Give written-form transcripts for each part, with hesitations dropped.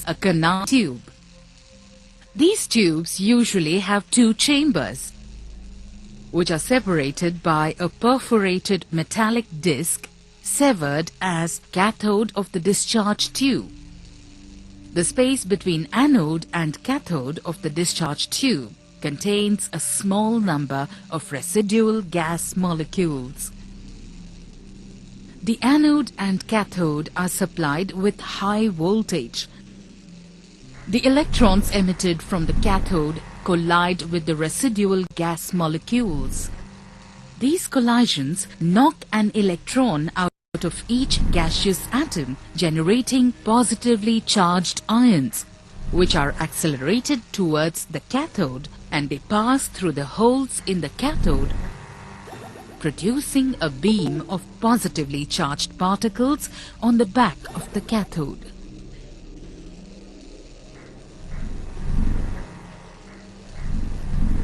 as a canal tube. These tubes usually have two chambers, which are separated by a perforated metallic disc severed as cathode of the discharge tube. The space between anode and cathode of the discharge tube contains a small number of residual gas molecules. The anode and cathode are supplied with high voltage. The electrons emitted from the cathode collide with the residual gas molecules. These collisions knock an electron out of each gaseous atom, generating positively charged ions, which are accelerated towards the cathode, and they pass through the holes in the cathode, producing a beam of positively charged particles on the back of the cathode.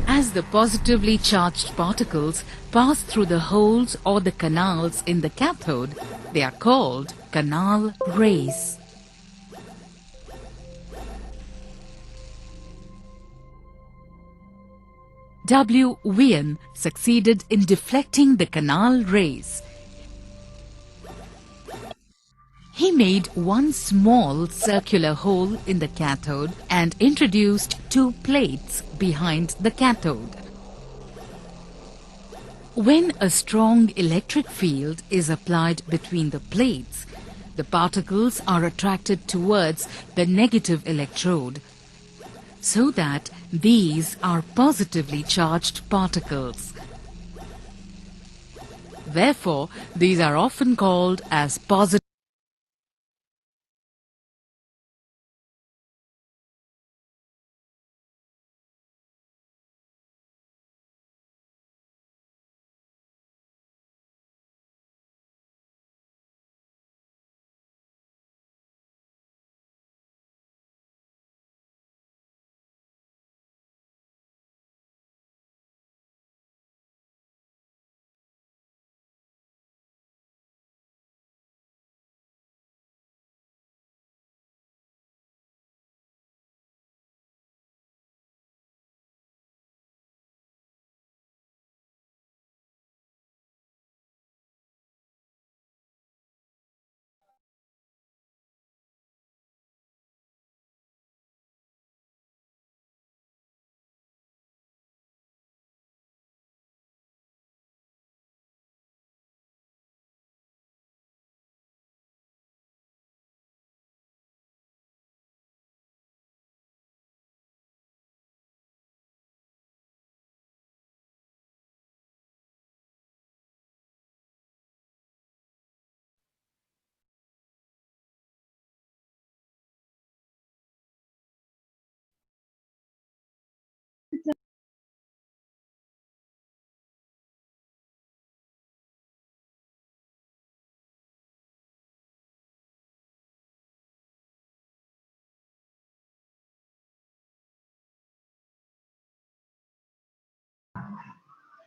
As the positively charged particles pass through the holes or the canals in the cathode, they are called canal rays. W. Wien succeeded in deflecting the canal rays. He made one small circular hole in the cathode and introduced two plates behind the cathode. When a strong electric field is applied between the plates, the particles are attracted towards the negative electrode, so that these are positively charged particles. Therefore, these are often called as positive.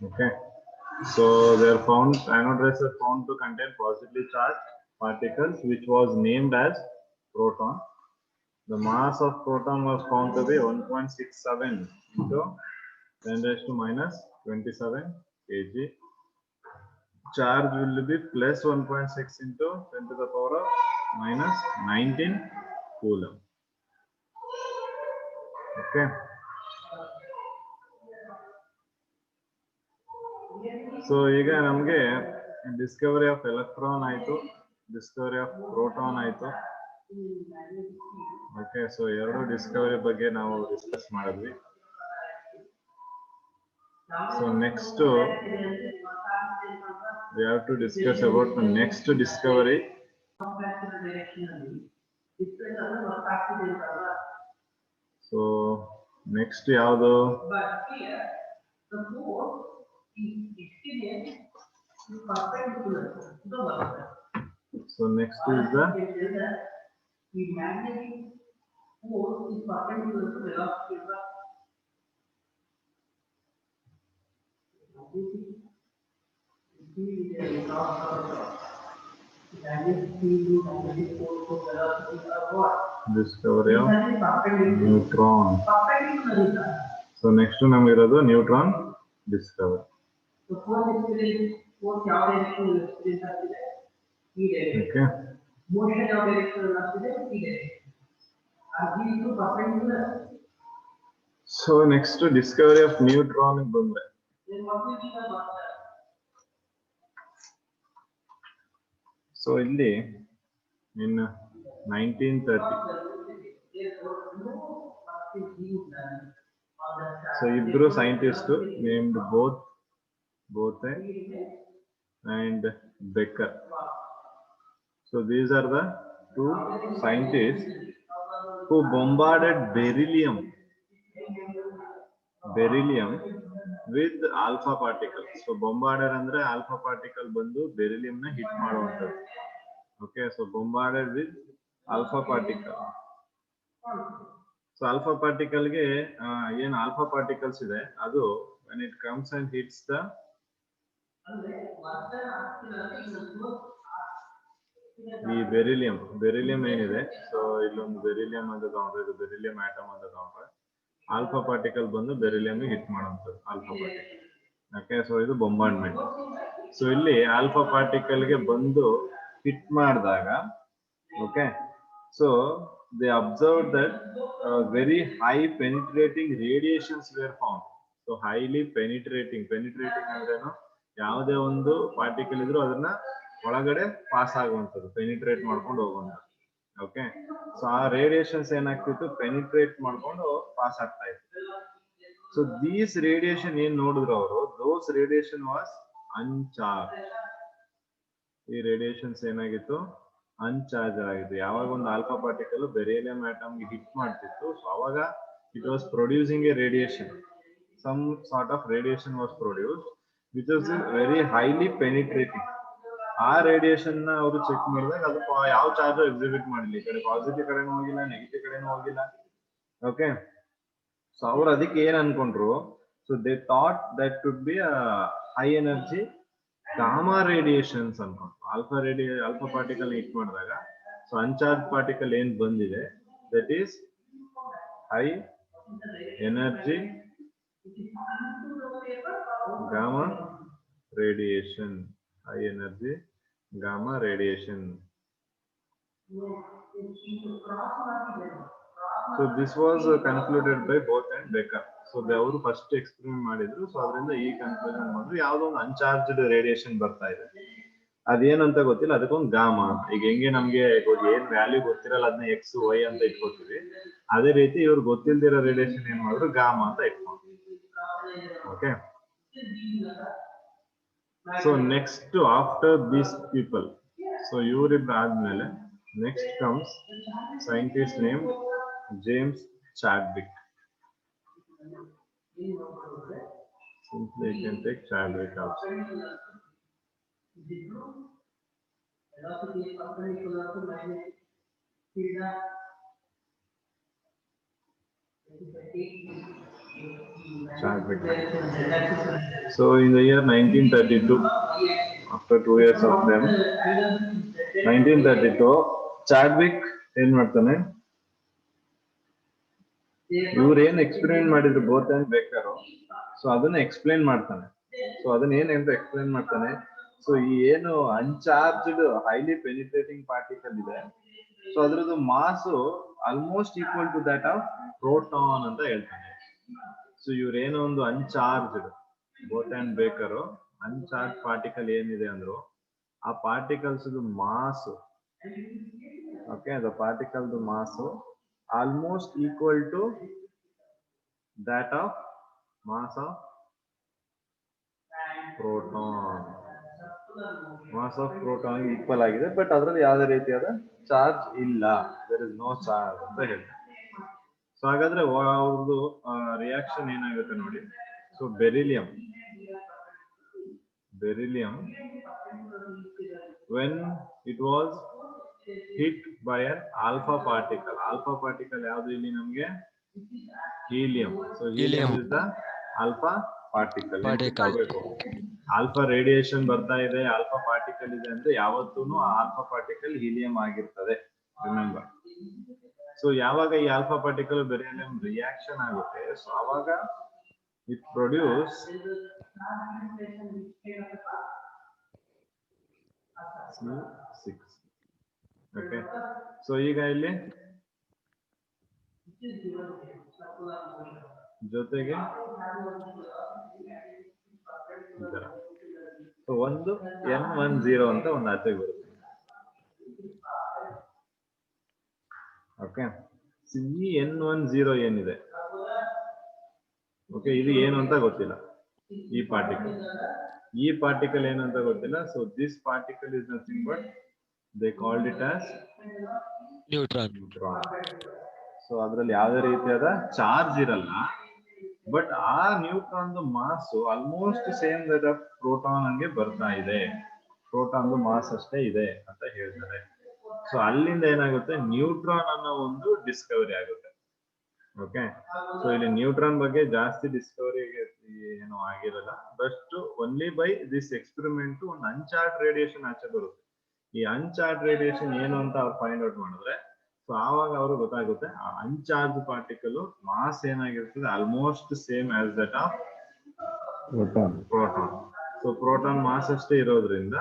Okay, so they are found, anode rays are found to contain positively charged particles, which was named as proton. The mass of proton was found to be 1.67 into 10 raised to minus 27 kg. Charge will be plus 1.6 into 10 to the power of minus 19 coulomb. Okay. So ಈಗ ನಮಗೆ Discovery of electron ಆಯ್ತು, Discovery of proton ಆಯ್ತು. Okay, so ಎರಡು Discovery ಬಗ್ಗೆ ನಾವು discuss ಮಾಡಿದ್ವಿ. So next we have to discuss about the next discovery. So next ಯಾವುದು? So next is the magnetic force is perpendicular to velocity of the magnetic field, magnetic force, velocity are what? discovery of neutron. So next to ನಮಗಿರೋದು neutron discovery. Okay. So next to discovery of neutron ಬಂದ್ರೆ so ಇಲ್ಲಿ in 1930 so ಇಬ್ರು scientists named Bose and Becker. So these are the two scientists who bombarded beryllium with alpha particles. So bombarded ಅಂದ್ರೆ alpha particle ಬಂದು beryllium ನ hit ಮಾಡುವಂತದ್ದು. Okay, so bombarded with alpha particle. So alpha particle ಗೆ ಏನು alpha particles ಇದೆ ಅದು when it comes and hits the ಈ beryllium ಏನಿದೆ ಸೊ ಇಲ್ಲೊಂದು ಬೆರಿಲಿಯಂ ಅಂತ ತಗೊಂಡ್ರೆ ಇದು ಬೆರಿಲಿಯಂ ಆಟಮ್ ಅಂತ ತಗೊಂಡ್ರೆ ಆಲ್ಫಾ ಪಾರ್ಟಿಕಲ್ ಬಂದು ಬೆರಿಲಿಯಂ ಹಿಟ್ ಮಾಡುವಂಥದ್ದು ಆಲ್ಫಾ ಪಾರ್ಟಿಕಲ್. ಓಕೆ, ಸೊ ಇದು ಬೊಂಬಾರ್ಡ್ಮೆಂಟ್. ಸೊ ಇಲ್ಲಿ ಆಲ್ಫಾ ಪಾರ್ಟಿಕಲ್ ಗೆ ಬಂದು ಹಿಟ್ ಮಾಡಿದಾಗ okay so they observe that very high penetrating radiations were found. So highly penetrating ಅಂದ್ರೇನು, ಯಾವುದೇ ಒಂದು ಪಾರ್ಟಿಕಲ್ ಇದ್ರೂ ಅದನ್ನ ಒಳಗಡೆ ಪಾಸ್ ಆಗುವಂಥದ್ದು, ಪೆನಿಟ್ರೇಟ್ ಮಾಡ್ಕೊಂಡು ಹೋಗುವಂಥದ್ದು. ಓಕೆ, ಸೊ ಆ ರೇಡಿಯೇಷನ್ಸ್ ಏನಾಗ್ತಿತ್ತು, ಪೆನಿಟ್ರೇಟ್ ಮಾಡ್ಕೊಂಡು ಪಾಸ್ ಆಗ್ತಾ ಇತ್ತು. ಸೊ ದೀಸ್ ರೇಡಿಯೇಷನ್ ಏನ್ ನೋಡಿದ್ರು ಅವರು, ದೋಸ್ ರೇಡಿಯೇಷನ್ ವಾಸ್ ಅನ್ಚಾರ್ಜ್. ಈ ರೇಡಿಯೇಷನ್ಸ್ ಏನಾಗಿತ್ತು, ಅನ್ಚಾರ್ಜ್ ಆಗಿತ್ತು. ಯಾವಾಗ ಒಂದು ಆಲ್ಫಾ ಪಾರ್ಟಿಕಲ್ ಬೆರಿಲಿಯಂ ಆಟಮ್ ಗೆ ಹಿಟ್ ಮಾಡ್ತಿತ್ತು, ಸೊ ಅವಾಗ it was producing a radiation, some sort of radiation was produced which was very highly penetrating. ಆ ರೇಡಿಯೇಷನ್ ನ ಅವರು ಚೆಕ್ ಮಾಡಿದಾಗ ಅದು ಯಾವ ಚಾರ್ಜ್ ಎಕ್ಸಿಬಿಟ್ ಮಾಡಲಿ, ಈ ಕಡೆ ಪಾಸಿಟಿವ್ ಕಡೆನೂ ಹೋಗಿಲ್ಲ, ನೆಗೆಟಿವ್ ಕಡೆನೂ ಹೋಗಿಲ್ಲ. ಓಕೆ, ಸೊ ಅವ್ರು ಅದಕ್ಕೆ ಏನ್ ಅನ್ಕೊಂಡ್ರು, so they thought that could be high energy gamma radiations ಅನ್ಕೊಂಡ್ರು. ಆಲ್ಫಾ ಪಾರ್ಟಿಕಲ್ ಹಿಟ್ ಮಾಡಿದಾಗ ಸೊ ಅನ್ಚಾರ್ಜ್ ಪಾರ್ಟಿಕಲ್ ಏನ್ ಬಂದಿದೆ, that is high energy gamma radiation. High energy gamma radiation. So this was concluded by Bose and Becker. So they ಅವರು first experiment ಮಾಡಿದ್ರು. So ಅದರಿಂದ ಈ conclusion ಮಾಡಿದ್ರು, ಯಾವುದೋ ಒಂದು ಅನ್ಚಾರ್ಜ್ಡ್ ರೇಡಿಯೇಷನ್ ಬರ್ತಾ ಇದೆ, ಅದೇನಂತ ಗೊತ್ತಿಲ್ಲ, ಅದಕ್ಕೊಂದು ಗಾಮಾ ಅಂತ. ಈಗ ಹೆಂಗೆ ನಮ್ಗೆ ಏನ್ ವ್ಯಾಲ್ಯೂ ಗೊತ್ತಿರಲ್ಲ ಅದನ್ನ ಎಕ್ಸ್ ವೈ ಅಂತ ಇಟ್ಕೊತೀವಿ, ಅದೇ ರೀತಿ ಇವ್ರು ಗೊತ್ತಿಲ್ದಿರೋ ರೇಡಿಯೇಷನ್ ಏನ್ ಮಾಡಿದ್ರು, ಗಾಮಾ ಅಂತ ಇಟ್ಕೊಂಡ್ರು. Okay, so next after these people, so ಇವ್ರಿಬ್ರು ಆದ್ಮೇಲೆ next comes scientist named James Chadwick. Simply you can take Chadwick also. Chadwick. So in the year 1932, after 2 years of them, 1932, Chadwick ಏನ್ ಮಾಡ್ತಾನೆ, ಇವ್ರು ಏನ್ ಎಕ್ಸ್ಪೆರಿಮೆಂಟ್ ಮಾಡಿದ್ರು ಬೋತ್ ಅಂಡ್ ಬೇಕರ್, ಸೊ ಅದನ್ನ explain ಮಾಡ್ತಾನೆ. So ಅದನ್ನ ಏನಂತ ಎಕ್ಸ್ಪ್ಲೇನ್ ಮಾಡ್ತಾನೆ, ಸೊ ಈ ಏನು ಅನ್ಚಾರ್ಜ್ಡ್ ಹೈಲಿ ಪೆನಿಟ್ರೇಟಿಂಗ್ ಪಾರ್ಟಿಕಲ್ ಇದೆ, ಸೊ ಅದ್ರದ್ದು mass almost equal to that of proton ಅಂತ ಹೇಳ್ತಾನೆ. ಸೊ ಇವ್ರೇನೋ ಒಂದು uncharged, Bothe and Becker uncharged particle ಏನಿದೆ ಅಂದ್ರು, ಆ particles mass, okay, the particle mass almost equal to that of mass of proton. Mass of proton equal ಆಗಿದೆ, but ಅದರಲ್ಲಿ ಯಾವುದೇ ರೀತಿಯಾದ ಚಾರ್ಜ್ ಇಲ್ಲ, ದೇರ್ ಇಸ್ ನೋ ಚಾರ್ಜ್ ಅಂತ ಹೇಳ್ತಾರೆ. ಸೊ ಹಾಗಾದ್ರೆ ಅವ್ರದ್ದು ರಿಯಾಕ್ಷನ್ ಏನಾಗುತ್ತೆ ನೋಡಿ. So beryllium when it was hit by an alpha particle ಯಾವುದು ಇಲ್ಲಿ ನಮಗೆ helium. So helium is the alpha particle. Alpha radiation ಬರ್ತಾ ಇದೆ, ಆಲ್ಫಾ ಪಾರ್ಟಿಕಲ್ ಇದೆ ಅಂದ್ರೆ ಯಾವತ್ತೂ ಆಲ್ಫಾ ಪಾರ್ಟಿಕಲ್ ಹೀಲಿಯಂ ಆಗಿರ್ತದೆ, ರಿಮೆಂಬರ್. ಸೊ ಯಾವಾಗ ಈ ಆಲ್ಫಾ ಪಾರ್ಟಿಕಲ್ ಬೆರಿಲಿಯಂ ರಿಯಾಕ್ಷನ್ ಆಗುತ್ತೆ, ಸೊ ಆವಾಗ it produce C6. Okay, so ಈಗ ಇಲ್ಲಿ ಜೊತೆಗೆ ಒಂದು N10 ಅಂತ ಒಂದು ಆಚೆಗೆ ಬರುತ್ತೆ. ಓಕೆ, ಈ N10 ಏನಿದೆ, ಓಕೆ, ಇದು ಏನು ಅಂತ ಗೊತ್ತಿಲ್ಲ. ಈ ಪಾರ್ಟಿಕಲ್ ಏನು ಅಂತ ಗೊತ್ತಿಲ್ಲ. So this particle is nothing but they called it as neutron. So ಅದರಲ್ಲಿ ಯಾವುದೇ ರೀತಿಯಾದ ಚಾರ್ಜ್ ಇರಲ್ಲ, ಬಟ್ ಆ neutron mass almost same that of proton ಹಂಗೆ ಬರ್ತಾ ಇದೆ. ಪ್ರೋಟಾನ್ ಮಾಸ್ ಅಷ್ಟೇ ಇದೆ ಅಂತ ಹೇಳ್ತಾರೆ. ಸೊ ಅಲ್ಲಿಂದ ಏನಾಗುತ್ತೆ, ನ್ಯೂಟ್ರಾನ್ ಅನ್ನೋ ಒಂದು ಡಿಸ್ಕವರಿ ಆಗುತ್ತೆ. ಓಕೆ, ಸೊ ಇಲ್ಲಿ ನ್ಯೂಟ್ರಾನ್ ಬಗ್ಗೆ ಜಾಸ್ತಿ ಡಿಸ್ಕವರಿ ಏನು ಆಗಿರಲ್ಲ, but only by this experiment ಒಂದು ಅನ್ಚಾರ್ಜ್ ರೇಡಿಯೇಷನ್ ಆಚೆ ಬರುತ್ತೆ. ಈ ಅನ್ಚಾರ್ಜ್ ರೇಡಿಯೇಷನ್ ಏನು ಅಂತ ಅವ್ರು ಫೈಂಡ್ ಔಟ್ ಮಾಡಿದ್ರೆ, ಸೊ ಆವಾಗ ಅವ್ರಿಗೆ ಗೊತ್ತಾಗುತ್ತೆ ಆ ಅನ್ಚಾರ್ಜ್ ಪಾರ್ಟಿಕಲ್ ಮಾಸ್ ಏನಾಗಿರ್ತದೆ almost same as that of proton. So proton mass ಅಷ್ಟೇ ಇರೋದ್ರಿಂದ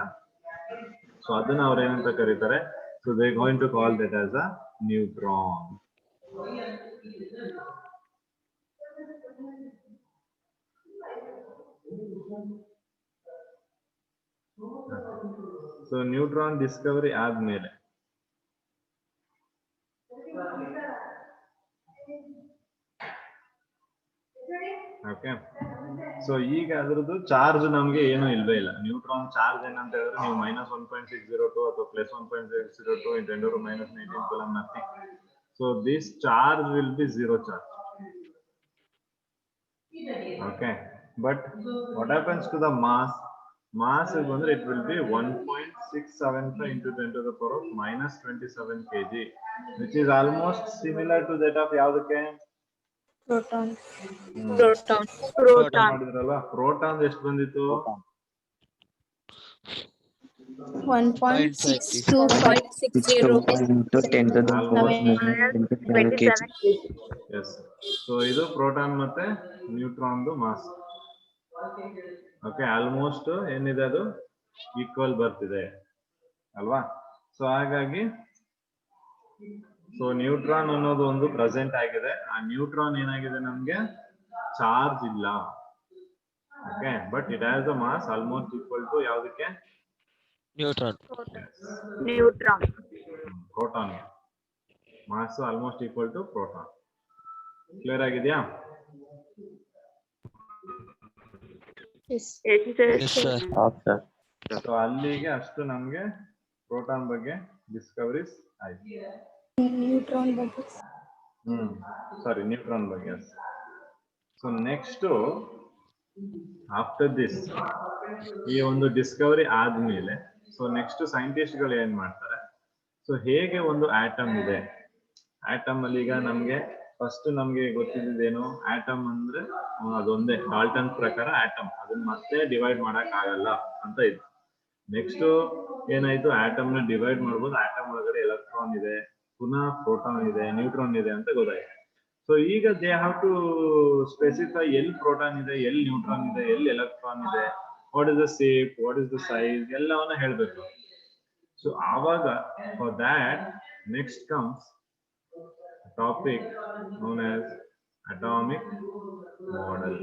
ಸೊ ಅದನ್ನ ಅವ್ರು ಏನಂತ ಕರೀತಾರೆ, so they going to call that as a neutron. So neutron discovery ಆದ್ಮೇಲೆ ಓಕೆ, ಸೊ ಈಗ ಅದ್ರದ್ದು ಚಾರ್ಜ್ ನಮ್ಗೆ ಏನು ಇಲ್ವೇ ಇಲ್ಲ. ನ್ಯೂಟ್ರಾನ್ ಚಾರ್ಜ್ ಏನಂತ ಹೇಳಿದ್ರೆ ನೀವು -1.602 ಅಥವಾ +1.602 × 10⁻⁻19 coulomb nothing. So this charge will be zero charge. Okay, but what happens to the mass is ಬಂದ್ರೆ it will be 1.675 × 10⁻⁻27 kg, which is almost similar to that of ಯಾವ್ದಕ್ಕೆ ಪ್ರೋಟಾನ್ ಮಾಡಿದ್ರಲ್ವಾ. ಪ್ರೋಟಾನ್ ಎಷ್ಟು ಬಂದಿತ್ತು, 1.62560 × 10⁻⁷ S. So ಇದು proton ಮತ್ತೆ neutron mass. Okay, almost ಏನಿದೆ ಅದು equal ಬರ್ತಿದೆ ಅಲ್ವಾ. ಸೊ ಹಾಗಾಗಿ ಸೊ ನ್ಯೂಟ್ರಾನ್ ಅನ್ನೋದು ಒಂದು ಪ್ರೆಸೆಂಟ್ ಆಗಿದೆ. ಆ ನ್ಯೂಟ್ರಾನ್ ಏನಾಗಿದೆ, ನಮ್ಗೆ ಚಾರ್ಜ್ ಇಲ್ಲ. Okay, but it has a mass almost equal to ಯಾವ್ದಕ್ಕೆ, neutron. Proton mass almost equal to proton. Clear ಆಗಿದೆಯಾ? ಸೊ ಅಲ್ಲಿಗೆ ಅಷ್ಟು ನಮ್ಗೆ ಪ್ರೋಟಾನ್ ಬಗ್ಗೆ ಡಿಸ್ಕವರೀಸ್ ಆಯ್ತು. ನ್ಯೂಟ್ರಾನ್ ಬಗ್ಗೆ. ಸೊ ನೆಕ್ಸ್ಟ್ ಆಫ್ಟರ್ ದಿಸ್, ಈ ಒಂದು ಡಿಸ್ಕವರಿ ಆದ್ಮೇಲೆ ಸೊ ನೆಕ್ಸ್ಟ್ ಸೈಂಟಿಸ್ಟ್ ಗಳು ಏನ್ ಮಾಡ್ತಾರೆ, ಸೊ ಹೇಗೆ ಒಂದು ಆಟಮ್ ಇದೆ, ಆಟಮ್ ಅಲ್ಲಿ ಈಗ ನಮ್ಗೆ ಫಸ್ಟ್ ನಮ್ಗೆ ಗೊತ್ತಿದ್ದೇನು, ಆಟಮ್ ಅಂದ್ರೆ ಅದೊಂದೇ. ಡಾಲ್ಟನ್ ಪ್ರಕಾರ ಆಟಮ್ ಅದನ್ನ ಮತ್ತೆ ಡಿವೈಡ್ ಮಾಡಕ್ ಆಗಲ್ಲ ಅಂತ ಇತ್ತು. ನೆಕ್ಸ್ಟ್ ಏನಾಯ್ತು, ಆಟಮ್ ನ ಡಿವೈಡ್ ಮಾಡ್ಬೋದು, ಆಟಮ್ ಒಳಗಡೆ ಎಲೆಕ್ಟ್ರಾನ್ ಇದೆ, ಪುನಃ ಪ್ರೋಟಾನ್ ಇದೆ, ನ್ಯೂಟ್ರಾನ್ ಇದೆ ಅಂತ ಗೊತ್ತಾಯ್ತು. ಸೊ ಈಗ ದೇ ಹ್ಯಾವ್ ಟು ಸ್ಪೆಸಿಫೈ ಎಲ್ಲಿ ಪ್ರೋಟಾನ್ ಇದೆ, ಎಲ್ಲಿ ನ್ಯೂಟ್ರಾನ್ ಇದೆ, ಎಲ್ಲಿ ಎಲೆಕ್ಟ್ರಾನ್ ಇದೆ, what is the shape, what is the size, ಎಲ್ಲವನ್ನ ಹೇಳ್ಬೇಕು. ಸೊ ಆವಾಗ for that next comes topic known as atomic model.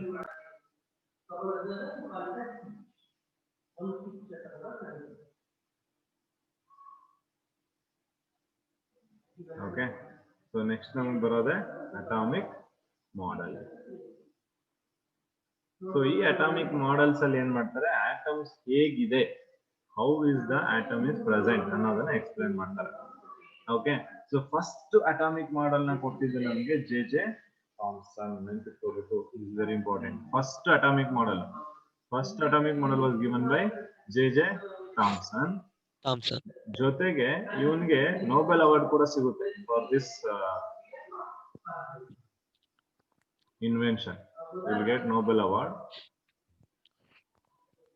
Okay, so next ನಮಗೆ ಬರೋದೆ atomic model. ಸೊ ಈ ಅಟಾಮಿಕ್ ಮಾಡೆಲ್ಸ್ ಅಲ್ಲಿ ಏನ್ ಮಾಡ್ತಾರೆ, ಆಟಮ್ಸ್ ಹೇಗಿದೆ, how is the atom is present ಅನ್ನೋದನ್ನ ಎಕ್ಸ್ಪ್ಲೇನ್ ಮಾಡ್ತಾರೆ. Okay, so first atomic model ನ ಕೊಟ್ಟಿದ್ದು ನಮಗೆ ಜೆ ಥಾಮ್ಸನ್. ನೆನಪಿಟ್ಕೋಬೇಕು, is very important. First atomic model was given by J Thomson. ಜೊತೆಗೆ ಇವನ್ಗೆ ನೊಬೆಲ್ ಅವಾರ್ಡ್ ಕೂಡ ಸಿಗುತ್ತೆ for this invention. Will get Nobel award.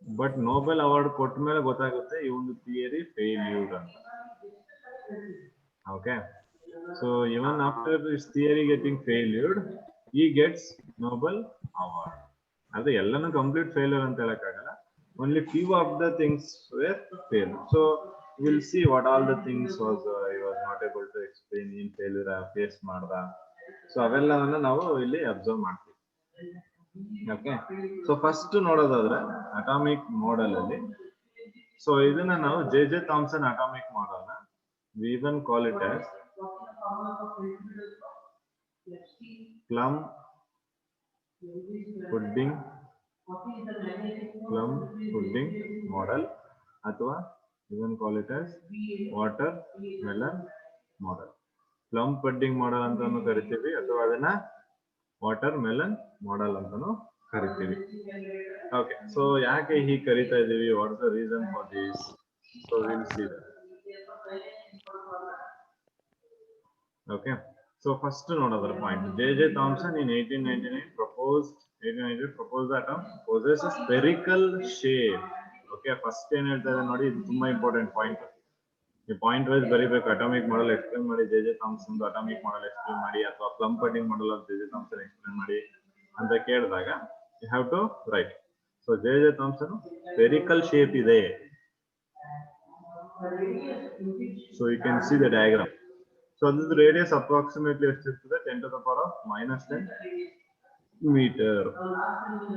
But Nobel award ಕೊಟ್ಟ ಮೇಲೆ ಗೊತ್ತಾಗುತ್ತೆ ಈ ಒಂದು ಥಿಯರಿ ಫೇಲ್ಯೂರ್ ಅಂತ. Okay, So even after his theory getting failed, he gets Nobel Award. ಅದು ಎಲ್ಲಾನು ಕಂಪ್ಲೀಟ್ ಫೇಲ್ಯೂರ್ ಅಂತ ಹೇಳಕ್ಕಾಗಲ್ಲ. Only few of the things were failed. So we'll see what all the things was he was not able to explain in failure face ಮಾಡ್ದ. So ಅವೆಲ್ಲವನ್ನ ನಾವು ಇಲ್ಲಿ observe ಮಾಡ್ತೀವಿ. Okay, so first ನೋಡೋದಾದ್ರೆ atomic model ಅಲ್ಲಿ, so ಇದನ್ನ ನಾವು J Thomson atomic model ನ we even call it as plum pudding model, ಅಥವಾ even call it as watermelon model. plum pudding model ಅಂತಾನು ಕರಿತೀವಿ, ಅಥವಾ ಅದನ್ನ watermelon model ಅಂತಾನು ಕರಿತೀವಿ. ಓಕೆ, ಸೊ ಯಾಕೆ ಹೀಗೆ ಕರಿತಾ ಇದೀವಿ, what is the reason for this? So will see that. Okay, so first another point, J.J. Thomson in 1899 proposed the atom possesses a spherical shape. Okay, first ಏನು ಹೇಳ್ತಾರೆ ನೋಡಿ, ಇದು ತುಂಬಾ ಇಂಪಾರ್ಟೆಂಟ್ ಪಾಯಿಂಟ್. ಈ ಪಾಯಿಂಟ್ ವೈಸ್ ಬರೀಬೇಕು. Atomic model explain ಮಾಡಿ, J.J. Thomson atomic model explain ಮಾಡಿ, ಅಥವಾ plum pudding model of J.J. Thomson explain ಮಾಡಿ ಅಂತ ಕೇಳಿದಾಗ you have to write. So J.J. Thomson spherical shape ಇದೆ. So you can see the diagram. So this radius approximately is to the 10 to the power of -10 meter,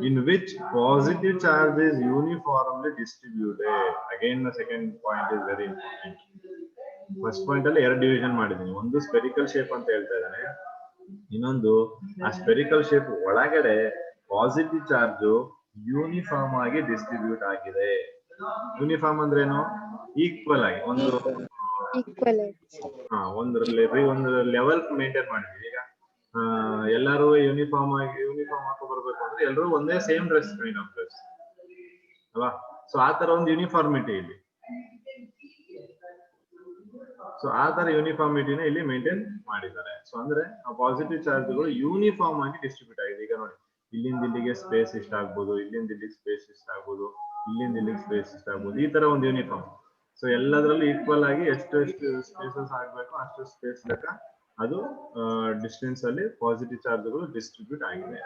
in which positive charge is uniformly distributed. Again, the second point is very important. First point ಅಲ್ಲಿ ಎರಡು division ಮಾಡಿದೀನಿ. ಒಂದು spherical shape ಅಂತ ಹೇಳ್ತಾ ಇದ್ದಾನೆ, ಇನ್ನೊಂದು ಆ spherical shape ಒಳಗಡೆ ಪಾಸಿಟಿವ್ ಚಾರ್ಜ್ ಯೂನಿಫಾರ್ಮ್ ಆಗಿ ಡಿಸ್ಟ್ರಿಬ್ಯೂಟ್ ಆಗಿದೆ. ಯೂನಿಫಾರ್ಮ್ ಅಂದ್ರೆ ಏನು? ಈಕ್ವಲ್ ಆಗಿ, ಒಂದು ಒಂದು ಲೆವೆಲ್ ಮೇಂಟೈನ್ ಮಾಡಿದ್ವಿ. ಈಗ ಎಲ್ಲರೂ ಯೂನಿಫಾರ್ಮ್ ಹಾಕೋ ಬರ್ಬೇಕು ಅಂದ್ರೆ ಎಲ್ಲರೂ ಒಂದೇ same dress kind of dress ಅಲ್ವಾ? ಸೊ ಆ ತರ ಒಂದು ಯೂನಿಫಾರ್ಮಿಟಿ ಇಲ್ಲಿ, ಸೊ ಆ ತರ ಯೂನಿಫಾರ್ಮಿಟಿನ ಇಲ್ಲಿ ಮೇಂಟೈನ್ ಮಾಡಿದ್ದಾರೆ. ಸೊ ಅಂದ್ರೆ ಆ ಪಾಸಿಟಿವ್ ಚಾರ್ಜ್ಗಳು ಯೂನಿಫಾರ್ಮ್ ಆಗಿ ಡಿಸ್ಟ್ರಿಬ್ಯೂಟ್ ಆಗಿದೆ. ಈಗ ನೋಡಿ, ಇಲ್ಲಿಂದ ಇಲ್ಲಿಗೆ ಸ್ಪೇಸ್ ಇಷ್ಟ ಆಗ್ಬೋದು, ಇಲ್ಲಿಂದ ಇಲ್ಲಿಗೆ ಸ್ಪೇಸ್ ಇಷ್ಟ ಆಗ್ಬೋದು, ಇಲ್ಲಿಂದ ಇಲ್ಲಿಗೆ ಸ್ಪೇಸ್ ಇಷ್ಟ ಆಗ್ಬೋದು, ಈ ತರ ಒಂದು ಯೂನಿಫಾರ್ಮ್. ಸೊ ಎಲ್ಲದರಲ್ಲೂ ಈಕ್ವಲ್ ಆಗಿ ಎಷ್ಟು ಸ್ಪೇಸಸ್ ಆಗ್ಬೇಕು ಅಷ್ಟು ಸ್ಪೇಸ್ ಲೆಕ್ಕ ಅದು ಡಿಸ್ಟೆನ್ಸ್ ಅಲ್ಲಿ ಪಾಸಿಟಿವ್ ಚಾರ್ಜ್ಗಳು ಡಿಸ್ಟ್ರಿಬ್ಯೂಟ್ ಆಗಿದೆ.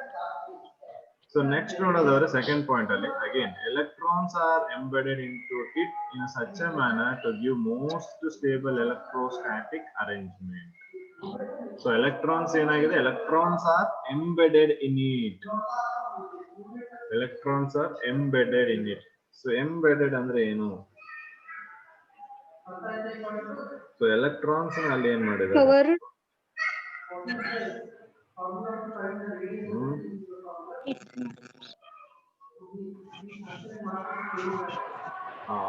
ಸೊ ನೆಕ್ಸ್ಟ್ ನೋಡೋದಾದ್ರೆ ಸೆಕೆಂಡ್ ಪಾಯಿಂಟ್ ಅಲ್ಲಿ again electrons are embedded into it in such a manner to give most stable electrostatic arrangement. So electrons ಏನಾಗಿದೆ, electrons are embedded in it. Electrons are embedded in it. So embedded ಅಂದ್ರೆ ಏನು? So electrons ಅಲ್ಲಿ ಏನ್ ಮಾಡಿದ್ದಾರೆ,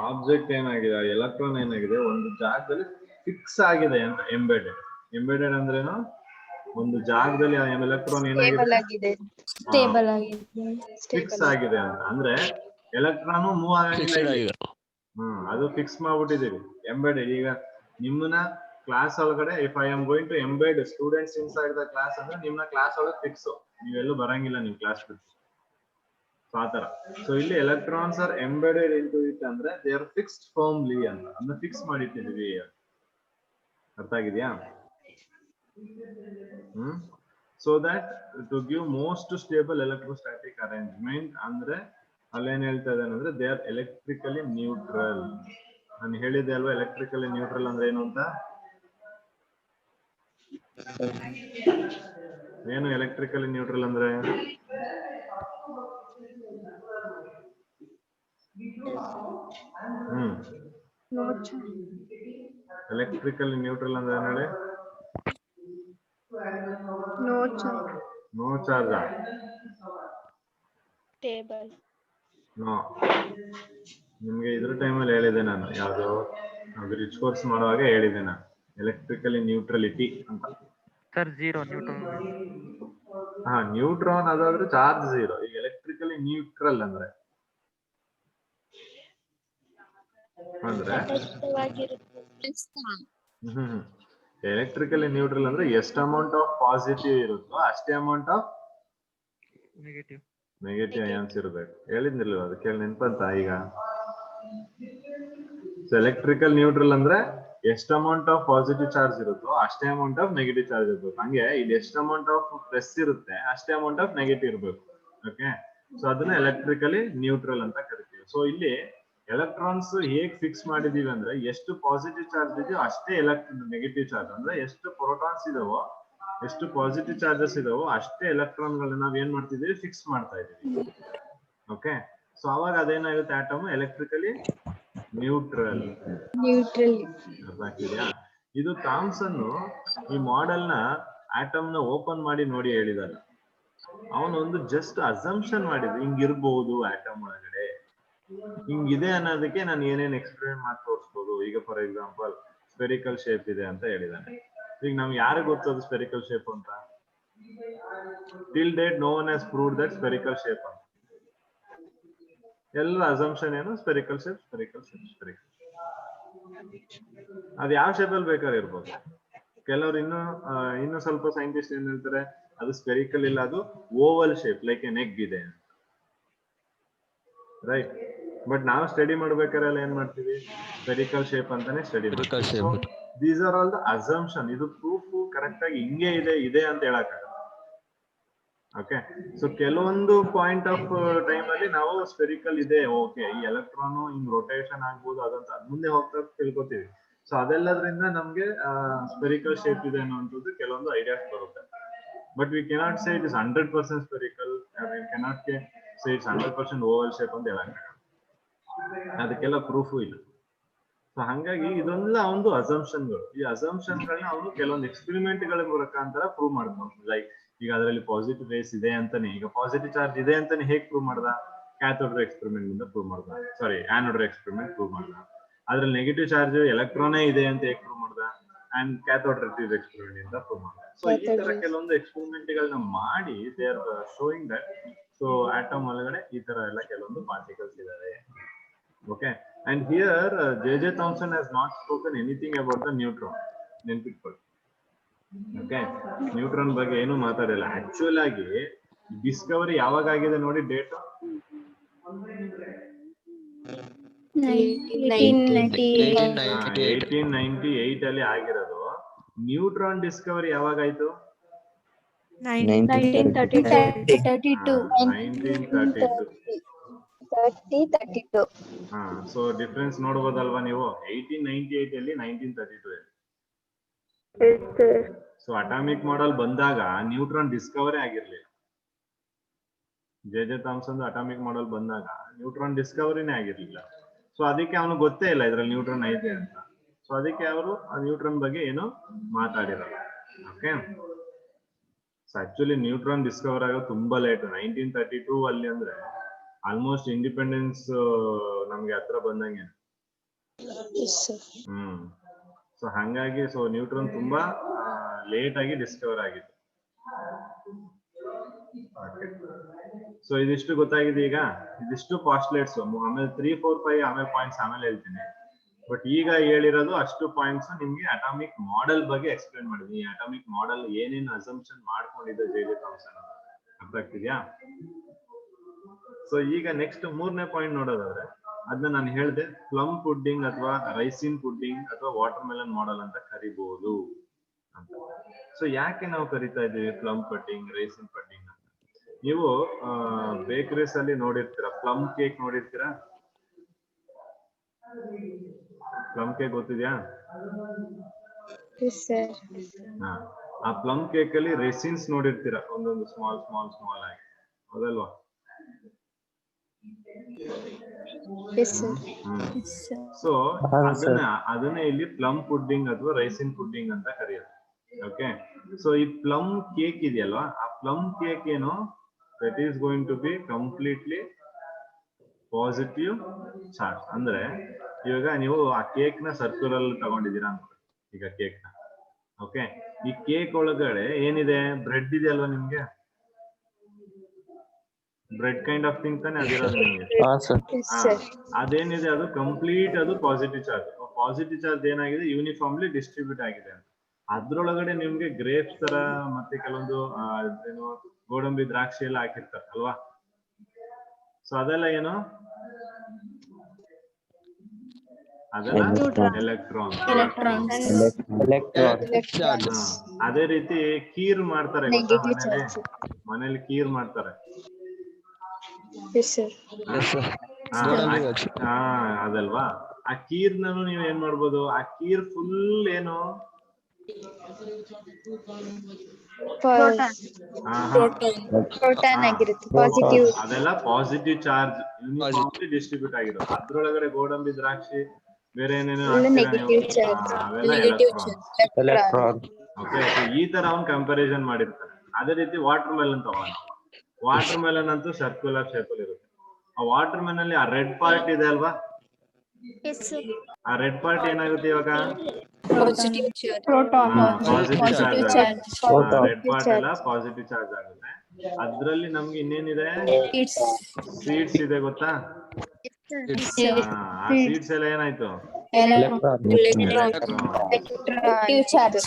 object ಏನಾಗಿದೆ, electron ಏನಾಗಿದೆ, ಒಂದು ಜಾಗದಲ್ಲಿ ಫಿಕ್ಸ್ ಆಗಿದೆ ಅಂತ. ಎಂಬೆಡೆಡ್ ಅಂದ್ರೇನು? ಒಂದು ಜಾಗದಲ್ಲಿ ಆ ಎಲೆಕ್ಟ್ರಾನ್ ಏನಾಗಿದೆ, ಫಿಕ್ಸ್ ಆಗಿದೆ ಅಂತ. ಅಂದ್ರೆ ಎಲೆಕ್ಟ್ರಾನ್ ಮೂವ್ ಆಗಿಲ್ಲ, ಅದು ಫಿಕ್ಸ್ ಮಾಡ್ಬಿಟ್ಟಿದೀವಿ. ಎಂಬೆಡೆಡ್. ಈಗ ನಿಮ್ಮನ್ನ ಕ್ಲಾಸ್ ಒಳಗಡೆ if I am going to embed students inside the class ಅಂದ್ರೆ ನಿಮ್ನ ಕ್ಲಾಸ್ ಒಳಗೆ ಫಿಕ್ಸ್, ನೀವೆಲ್ಲೂ ಬರಂಗಿಲ್ಲ ನಿಮ್ ಕ್ಲಾಸ್ ಬಿಟ್ಟು. ಆತರ. ಸೊ ಇಲ್ಲಿ electrons are embedded into it ಅಂದ್ರೆ ದೇ ಆರ್ ಫಿಕ್ಸ್ಡ್ ಫರ್ಮ್ಲಿ ಅಂತ, ಅದನ್ನ ಫಿಕ್ಸ್ ಮಾಡಿಟ್ಟಿದೀವಿ. ಅರ್ಥ ಆಗಿದ್ಯಾ? So that to give most stable electrostatic arrangement ಅಂದ್ರೆ ಅಲ್ಲೇನ್ ಹೇಳ್ತಾ ಇದ್ದಾನೆ ಅಂದ್ರೆ ದೇ ಆರ್ ಎಲೆಕ್ಟ್ರಿಕಲಿ ನ್ಯೂಟ್ರಲ್. ನಾನು ಹೇಳಿದೆ ಅಲ್ವಾ ಎಲೆಕ್ಟ್ರಿಕಲಿ ನ್ಯೂಟ್ರಲ್ ಅಂದ್ರೆ ಏನು ಅಂತ. ಏನು ಎಲೆಕ್ಟ್ರಿಕಲಿ ನ್ಯೂಟ್ರಲ್ ಅಂದ್ರೆ? ಎಲೆಕ್ಟ್ರಿಕಲಿ ನ್ಯೂಟ್ರಲ್ ಅಂದ್ರೆ ಏನ್ ಹೇಳಿ? No charge. ನೋ, ನಿಮ್ಗೆ ಇದ್ರ ಟೈಮಲ್ಲಿ ಹೇಳಿದೆ ನಾನು, ಯಾವ್ದು ರಿಚ್ ಕೋರ್ಸ್ ಮಾಡುವಾಗ ಹೇಳಿದೆ ನಾನು ಎಲೆಕ್ಟ್ರಿಕಲಿ ನ್ಯೂಟ್ರಲಿಟಿ ಅಂತ. Sir zero neutron. ಹಾ, ನ್ಯೂಟ್ರಾನ್ ಅದಾದ್ರೆ ಚಾರ್ಜ್ ಝೀರೋ. ಈಗ ಎಲೆಕ್ಟ್ರಿಕಲಿ ನ್ಯೂಟ್ರಲ್ ಅಂದ್ರೆ ಎಲೆಕ್ಟ್ರಿಕಲಿ ನ್ಯೂಟ್ರಲ್ ಅಂದ್ರೆ ಎಷ್ಟು ಅಮೌಂಟ್ ಆಫ್ ಪಾಸಿಟಿವ್ ಇರುತ್ತೋ ಅಷ್ಟೇ ಅಮೌಂಟ್ ಆಫ್ ನೆಗೆಟಿವ್ ಅಯಾನ್ಸ್ ಇರಬೇಕು. ಹೇಳಿದ್ನಿಲ್ಲ, ಅದು ಕೇಳಿ ನೆನ್ಪಂತ ಈಗ. ಎಲೆಕ್ಟ್ರಿಕಲ್ ನ್ಯೂಟ್ರಲ್ ಅಂದ್ರೆ ಎಷ್ಟು ಅಮೌಂಟ್ ಆಫ್ ಪಾಸಿಟಿವ್ ಚಾರ್ಜ್ ಇರುತ್ತೋ ಅಷ್ಟೇ ಅಮೌಂಟ್ ಆಫ್ ನೆಗೆಟಿವ್ ಚಾರ್ಜ್ ಇರ್ಬೇಕು. ಹಂಗೆ ಇಲ್ಲಿ ಎಷ್ಟು ಅಮೌಂಟ್ ಆಫ್ ಪ್ಲಸ್ ಇರುತ್ತೆ ಅಷ್ಟೇ ಅಮೌಂಟ್ ಆಫ್ ನೆಗೆಟಿವ್ ಇರಬೇಕು. ಓಕೆ, ಸೊ ಅದನ್ನ ಎಲೆಕ್ಟ್ರಿಕಲಿ ನ್ಯೂಟ್ರಲ್ ಅಂತ ಕರಿತೀವಿ. ಸೊ ಇಲ್ಲಿ ಎಲೆಕ್ಟ್ರಾನ್ಸ್ ಹೇಗ್ ಫಿಕ್ಸ್ ಮಾಡಿದೀವಿ ಅಂದ್ರೆ ಎಷ್ಟು ಪಾಸಿಟಿವ್ ಚಾರ್ಜ್ ಇದೆಯೋ ಅಷ್ಟೇ ನೆಗೆಟಿವ್ ಚಾರ್ಜ್, ಅಂದ್ರೆ ಎಷ್ಟು ಪ್ರೋಟಾನ್ಸ್ ಇದಾವೋ ಎಷ್ಟು ಪಾಸಿಟಿವ್ ಚಾರ್ಜಸ್ ಇದಾವೋ ಅಷ್ಟೇ ಎಲೆಕ್ಟ್ರಾನ್ ಗಳನ್ನ ನಾವ್ ಏನ್ ಮಾಡ್ತಿದೀವಿ ಫಿಕ್ಸ್ ಮಾಡ್ತಾ ಇದೀವಿ. ಓಕೆ, ಸೊ ಅವಾಗ ಅದೇನಾಗುತ್ತೆ, ಆಟಮ್ ಎಲೆಕ್ಟ್ರಿಕಲಿ ನ್ಯೂಟ್ರಲ್. ಅರ್ಥ ಆಗ್ತಿದ್ಯಾ? ಇದು ಥಾಮ್ಸನ್ ಈ ಮಾಡೆಲ್ ನ ಆಟಮ್ ನ ಓಪನ್ ಮಾಡಿ ನೋಡಿ ಹೇಳಿದಾನೆ. ಅವನೊಂದು ಜಸ್ಟ್ ಅಸಂಪ್ಷನ್ ಮಾಡಿದ್ರು, ಹಿಂಗಿರ್ಬಹುದು ಆಟಮ್ ಒಳಗಡೆ, ಹಿಂಗಿದೆ ಅನ್ನೋದಕ್ಕೆ ನಾನು ಏನೇನ್ ಎಕ್ಸ್ಪೆರಿಮೆಂಟ್ ಮಾಡಿ ತೋರಿಸ್ಬೋದು. ಈಗ ಫಾರ್ ಎಕ್ಸಾಂಪಲ್ ಸ್ಪೆರಿಕಲ್ ಶೇಪ್ ಇದೆ ಅಂತ ಹೇಳಿದಾನೆ. ಈಗ ನಮ್ಗೆ ಯಾರು ಗೊತ್ತದು ಸ್ಪೆರಿಕಲ್ ಶೇಪ್ ಅಂತ? Till date no one has proved that spherical shape ಅಂತ. ಎಲ್ಲ ಅಸಂಪ್ಷನ್ ಏನು? Spherical shape, spherical shape, spherical. ಅದು ಯಾವ ಶೇಪ್ ಅಲ್ಲಿ ಬೇಕಾದ್ರೆ ಇರ್ಬೋದು. ಕೆಲವರು ಇನ್ನು ಸ್ವಲ್ಪ ಸೈಂಟಿಸ್ಟ್ ಏನ್ ಹೇಳ್ತಾರೆ, ಅದು ಸ್ಪೆರಿಕಲ್ ಇಲ್ಲ, ಅದು Oval shape like an egg ಇದೆ, ರೈಟ್? ಬಟ್ ನಾವು ಸ್ಟಡಿ ಮಾಡ್ಬೇಕಾದ್ರೆ ಏನ್ ಮಾಡ್ತೀವಿ, ಸ್ಪೆರಿಕಲ್ ಶೇಪ್ ಅಂತಾನೆ ಸ್ಟಡಿ ಮಾಡ್ತೀವಿ. These are all the assumption. ಇದು ಪ್ರೂಫ್ ಕರೆಕ್ಟ್ ಆಗಿ ಹಿಂಗೆ ಇದೆ ಅಂತ ಹೇಳಕ್ಕಾಗಲ್ಲ. ಓಕೆ, ಸೊ ಕೆಲವೊಂದು ಪಾಯಿಂಟ್ ಆಫ್ ಟೈಮ್ ಅಲ್ಲಿ ನಾವು ಸ್ಪೆರಿಕಲ್ ಇದೆ, ಓಕೆ, ಈ ಎಲೆಕ್ಟ್ರಾನ್ ಹಿಂಗ್ ರೊಟೇಷನ್ ಆಗ್ಬೋದು ಅದಂತ ಮುಂದೆ ಹೋಗ್ತಾ ತಿಳ್ಕೊತೀವಿ. ಸೊ ಅದೆಲ್ಲದ್ರಿಂದ ನಮ್ಗೆ ಸ್ಪೆರಿಕಲ್ ಶೇಪ್ ಇದೆ ಅನ್ನುವಂಥದ್ದು ಕೆಲವೊಂದು ಐಡಿಯಾಸ್ ಬರುತ್ತೆ. But we cannot say it is 100% spherical, we cannot say it's 100% Oval shape ಅಂತ ಹೇಳಕ್ಕಾಗಲ್ಲ. ಅದಕ್ಕೆಲ್ಲ ಪ್ರೂಫು ಇಲ್ಲ. ಸೊ ಹಂಗಾಗಿ ಇದೆಲ್ಲ ಒಂದು ಅಸಂಪ್ಷನ್ಗಳು. ಈ ಅಸಂಪ್ಷನ್ಗಳನ್ನ ಅವನು ಕೆಲವೊಂದು ಎಕ್ಸ್ಪೆರಿಮೆಂಟ್ ಗಳ ಮುಖಾಂತರ ಪ್ರೂವ್ ಮಾಡ್ಕೊಂಡು, ಲೈಕ್ ಈಗ ಅದರಲ್ಲಿ ಪಾಸಿಟಿವ್ ರೇಸ್ ಇದೆ ಅಂತಾನೆ, ಈಗ ಪಾಸಿಟಿವ್ ಚಾರ್ಜ್ ಇದೆ ಅಂತಾನೆ ಹೇಗ್ ಪ್ರೂವ್ ಮಾಡ್ದ? ಕ್ಯಾಥೋಡ್ ರೇ ಎಕ್ಸ್ಪೆರಿಮೆಂಟ್ ಇಂದ ಪ್ರೂವ್ ಮಾಡ್ದ, ಸಾರಿ ಆನೋಡ್ ರೇ ಎಕ್ಸ್ಪೆರಿಮೆಂಟ್ ಪ್ರೂವ್ ಮಾಡ್ದ. ಅದ್ರಲ್ಲಿ ನೆಗೆಟಿವ್ ಚಾರ್ಜ್ ಎಲೆಕ್ಟ್ರಾನೇ ಇದೆ ಅಂತ ಹೇಗ್ ಪ್ರೂವ್ ಮಾಡ್ದ? ಅಂಡ್ ಕ್ಯಾಥೋಡ್ ರೇ ಎಕ್ಸ್ಪೆರಿಮೆಂಟ್ ಇಂದ ಪ್ರೂವ್ ಮಾಡ್ದ. ಸೊ ಈ ತರ ಕೆಲವೊಂದು ಎಕ್ಸ್ಪೆರಿಮೆಂಟ್ ಗಳನ್ನ ಮಾಡಿ they are showing that so atom ಒಳಗಡೆ ಈ ತರ ಎಲ್ಲ ಕೆಲವೊಂದು ಪಾರ್ಟಿಕಲ್ಸ್ ಇದಾವೆ. Okay, and here J.J. Thomson has not spoken anything about the neutron. ನೆನ್ಪಿಟ್ಕೊಳ್ಳಿ. ಓಕೆ, ನ್ಯೂಟ್ರಾನ್ ಬಗ್ಗೆ ಏನು ಮಾತಾಡಿಲ್ಲ. ಆಕ್ಚುಯಲ್ ಆಗಿ ಡಿಸ್ಕವರಿ ಯಾವಾಗ ಆಗಿದೆ ನೋಡಿ, ಡೇಟ್ 1898 ಅಲ್ಲಿ ಆಗಿರೋದು. ನ್ಯೂಟ್ರಾನ್ ಡಿಸ್ಕವರಿ ಯಾವಾಗಾಯ್ತು? 1932. 1932. ಸೊ ಡಿಫ್ರೆನ್ಸ್ ನೋಡ್ಬೋದಲ್ವಾ ನೀವು? 1898 ಅಲ್ಲಿ 1932 ಅಲ್ಲಿ. ಸೊ ಅಟಾಮಿಕ್ ಮಾಡೆಲ್ ಬಂದಾಗ ನ್ಯೂಟ್ರಾನ್ ಡಿಸ್ಕವರಿ ಆಗಿರ್ಲಿಲ್ಲ. J.J. ಥಾಮ್ಸನ್ ಅಟಾಮಿಕ್ ಮಾಡೆಲ್ ಬಂದಾಗ ನ್ಯೂಟ್ರಾನ್ ಡಿಸ್ಕವರಿನೇ ಆಗಿರ್ಲಿಲ್ಲ. ಸೊ ಅದಕ್ಕೆ ಅವನು ಗೊತ್ತೇ ಇಲ್ಲ ಇದ್ರಲ್ಲಿ ನ್ಯೂಟ್ರಾನ್ ಐತೆ ಅಂತ. ಸೊ ಅದಕ್ಕೆ ಅವರು ಆ ನ್ಯೂಟ್ರಾನ್ ಬಗ್ಗೆ ಏನು ಮಾತಾಡಿರಲ್ಲ. Okay, so actually neutron discover ಆಗೋದು ತುಂಬಾ ಲೇಟ್, 1932 ಅಲ್ಲಿ. ಅಂದ್ರೆ ಆಲ್ಮೋಸ್ಟ್ ಇಂಡಿಪೆಂಡೆನ್ಸ್ ನಮ್ಗೆ ಹತ್ರ ಬಂದಂಗೆ. ಸೊ ಹಂಗಾಗಿ ಸೊ ನ್ಯೂಟ್ರಾನ್ ತುಂಬಾ ಲೇಟ್ ಆಗಿ ಡಿಸ್ಕವರ್ ಆಗಿತ್ತು. ಸೊ ಇದಿಷ್ಟು ಗೊತ್ತಾಗಿದೆ. ಈಗ ಇದಿಷ್ಟು ಪಾಸ್ಟ್ಲೇಟ್ಸ್, ಆಮೇಲೆ 3, 4, 5 ಆಮೇಲೆ ಪಾಯಿಂಟ್ಸ್ ಆಮೇಲೆ ಹೇಳ್ತೀನಿ. ಬಟ್ ಈಗ ಹೇಳಿರೋದು ಅಷ್ಟು ಪಾಯಿಂಟ್ಸ್ ನಿಮ್ಗೆ ಅಟಾಮಿಕ್ ಮಾಡೆಲ್ ಬಗ್ಗೆ ಎಕ್ಸ್ಪ್ಲೇನ್ ಮಾಡಿದ್ವಿ. ಈ ಅಟಾಮಿಕ್ ಮಾಡೆಲ್ ಏನೇನು ಅಸಂಪ್ಷನ್ ಮಾಡ್ಕೊಂಡಿದೆ J.J. ಥಾಮ್ಸನ್, ಅರ್ಥ ಆಗ್ತಿದ್ಯಾ? ಸೊ ಈಗ ನೆಕ್ಸ್ಟ್ 3ನೇ ಪಾಯಿಂಟ್ ನೋಡೋದಾದ್ರೆ, ಅದನ್ನ ನಾನು ಹೇಳಿದೆ, ಪ್ಲಮ್ ಪುಡ್ಡಿಂಗ್ ಅಥವಾ ರೈಸಿನ್ ಪುಡ್ಡಿಂಗ್ ಅಥವಾ ವಾಟರ್ ಮೆಲನ್ ಮಾಡೆಲ್ ಅಂತ ಕರಿಬಹುದು ಅಂತ. ಸೊ ಯಾಕೆ ನಾವು ಕರಿತಾ ಇದ್ದೀವಿ ಪ್ಲಮ್ ಪುಡ್ಡಿಂಗ್, ರೈಸಿನ್ ಪುಡ್ಡಿಂಗ್ ಅಂತ? ನೀವು ಬೇಕರೀಸ್ ಅಲ್ಲಿ ನೋಡಿರ್ತೀರಾ, ಪ್ಲಮ್ ಕೇಕ್ ನೋಡಿರ್ತೀರಾ? ಪ್ಲಮ್ ಕೇಕ್ ಗೊತ್ತಿದ್ಯಾ? ಆ ಪ್ಲಮ್ ಕೇಕ್ ಅಲ್ಲಿ ರೆಸಿನ್ಸ್ ನೋಡಿರ್ತೀರಾ, ಒಂದೊಂದು ಸ್ಮಾಲ್ ಆಗಿ, ಹೌದಲ್ವಾ? ಸೊ ಅದನ್ನ ಇಲ್ಲಿ ಪ್ಲಮ್ ಪುಡ್ಡಿಂಗ್ ಅಥವಾ ರೈಸಿನ್ ಪುಡ್ಡಿಂಗ್ ಅಂತ ಕರೆಯೋದು. ಓಕೆ, ಸೊ ಈ ಪ್ಲಮ್ ಕೇಕ್ ಇದೆಯಲ್ವಾ, ಆ ಪ್ಲಮ್ ಕೇಕ್ ಏನು, that is going to be completely positive charge. ಅಂದ್ರೆ ಇವಾಗ ನೀವು ಆ ಕೇಕ್ ನ ಸರ್ಕ್ಯುಲರ್ ತಗೊಂಡಿದ್ದೀರಾ ಅನ್ಕೊಳ್ಳಿ, ಈಗ ಕೇಕ್ ನ. ಓಕೆ, ಈ ಕೇಕ್ ಒಳಗಡೆ ಏನಿದೆ? ಬ್ರೆಡ್ ಇದೆ ಅಲ್ವಾ ನಿಮ್ಗೆ? ಬ್ರೆಡ್ ಕೈಂಡ್ ಆಫ್ ಥಿಂಗ್ ತಾನೆ ಅದಿರೋದು ನಿಮ್ಗೆ. ಅದೇನಿದೆ ಅದು ಕಂಪ್ಲೀಟ್ ಅದು ಪಾಸಿಟಿವ್ ಚಾರ್ಜ್. ಪಾಸಿಟಿವ್ ಚಾರ್ಜ್ ಏನಾಗಿದೆ, ಯೂನಿಫಾರ್ಮ್ಲಿ ಡಿಸ್ಟ್ರಿಬ್ಯೂಟ್ ಆಗಿದೆ ಅಂತ. ಅದ್ರೊಳಗಡೆ ನಿಮ್ಗೆ ಗ್ರೇಪ್ಸ್ ತರ ಮತ್ತೆ ಕೆಲವೊಂದು ಏನು ಗೋಡಂಬಿ, ದ್ರಾಕ್ಷಿ ಎಲ್ಲ ಹಾಕಿರ್ತಾರೆ ಅಲ್ವಾ? ಸೊ ಅದೆಲ್ಲ ಏನು ಅದೆಲ್ಲ Neutron. ಎಲೆಕ್ಟ್ರಾನ್. Electrons. Charges. ಅದೇ ರೀತಿ ಕೀರ್ ಮಾಡ್ತಾರೆ ಗೊತ್ತಾ Negative ಮನೇಲಿ? charge. ಮನೇಲಿ ಕೀರ್ ಮಾಡ್ತಾರೆ. Yes, sir. Yes, sir. ಹಾ, ಗೋಡಂಬಿ ಹಚ್ಚಿ. ಹಾ, ಅದಲ್ವಾ? ಆ ಕೀರ್ನೂ ನೀವ್ ಏನ್ ಮಾಡ್ಬೋದು? ಆ ಕೀರ್ ಫುಲ್ ಏನು? Proton ಆಗಿರುತ್ತೆ. Positive. ಅದೆಲ್ಲ ಪಾಸಿಟಿವ್ ಚಾರ್ಜ್ ಯೂನಿಫಾರ್ಮ್ಲಿ ಡಿಸ್ಟ್ರಿಬ್ಯೂಟ್ ಆಗಿರೋದು. ಅದ್ರೊಳಗಡೆ ಗೋಡಂಬಿ, ದ್ರಾಕ್ಷಿ, ಬೇರೆ ಏನೇನೋ Negative charge. ಅವೆಲ್ಲ Electron. ಓಕೆ, ಈ ತರ ಅವ್ನು ಕಂಪ್ಯಾರಿಸನ್ ಮಾಡಿರ್ತಾನೆ. ಅದೇ ರೀತಿ ವಾಟರ್ ಮೆಲನ್ ತಗೊಂಡು, ವಾಟರ್ ಮೆಲನ್ ಅಂತೂ ಸರ್ಕ್ಯುಲರ್ ಶೇಪ್ ಅಲ್ಲಿ ಇರುತ್ತೆ. ಆ ವಾಟರ್ ಮೆಲನ್ ಅಲ್ಲಿ ಆ ರೆಡ್ ಪಾರ್ಟ್ ಇದೆ ಅಲ್ವಾ? Yes, sir. ಆ ರೆಡ್ ಪಾರ್ಟ್ ಏನಾಗುತ್ತೆ ಇವಾಗ? Positive charge. Proton. Positive Positive charge. charge. Red part ಎಲ್ಲ ಪಾಸಿಟಿವ್ ಚಾರ್ಜ್ ಆಗುತ್ತೆ. ಅದ್ರಲ್ಲಿ ನಮ್ಗೆ ಇನ್ನೇನಿದೆ? It's ಸೀಡ್ಸ್ ಇದೆ ಗೊತ್ತಾ? ಆ ಸೀಡ್ಸ್ ಎಲ್ಲ ಏನಾಯ್ತು? Negative charge.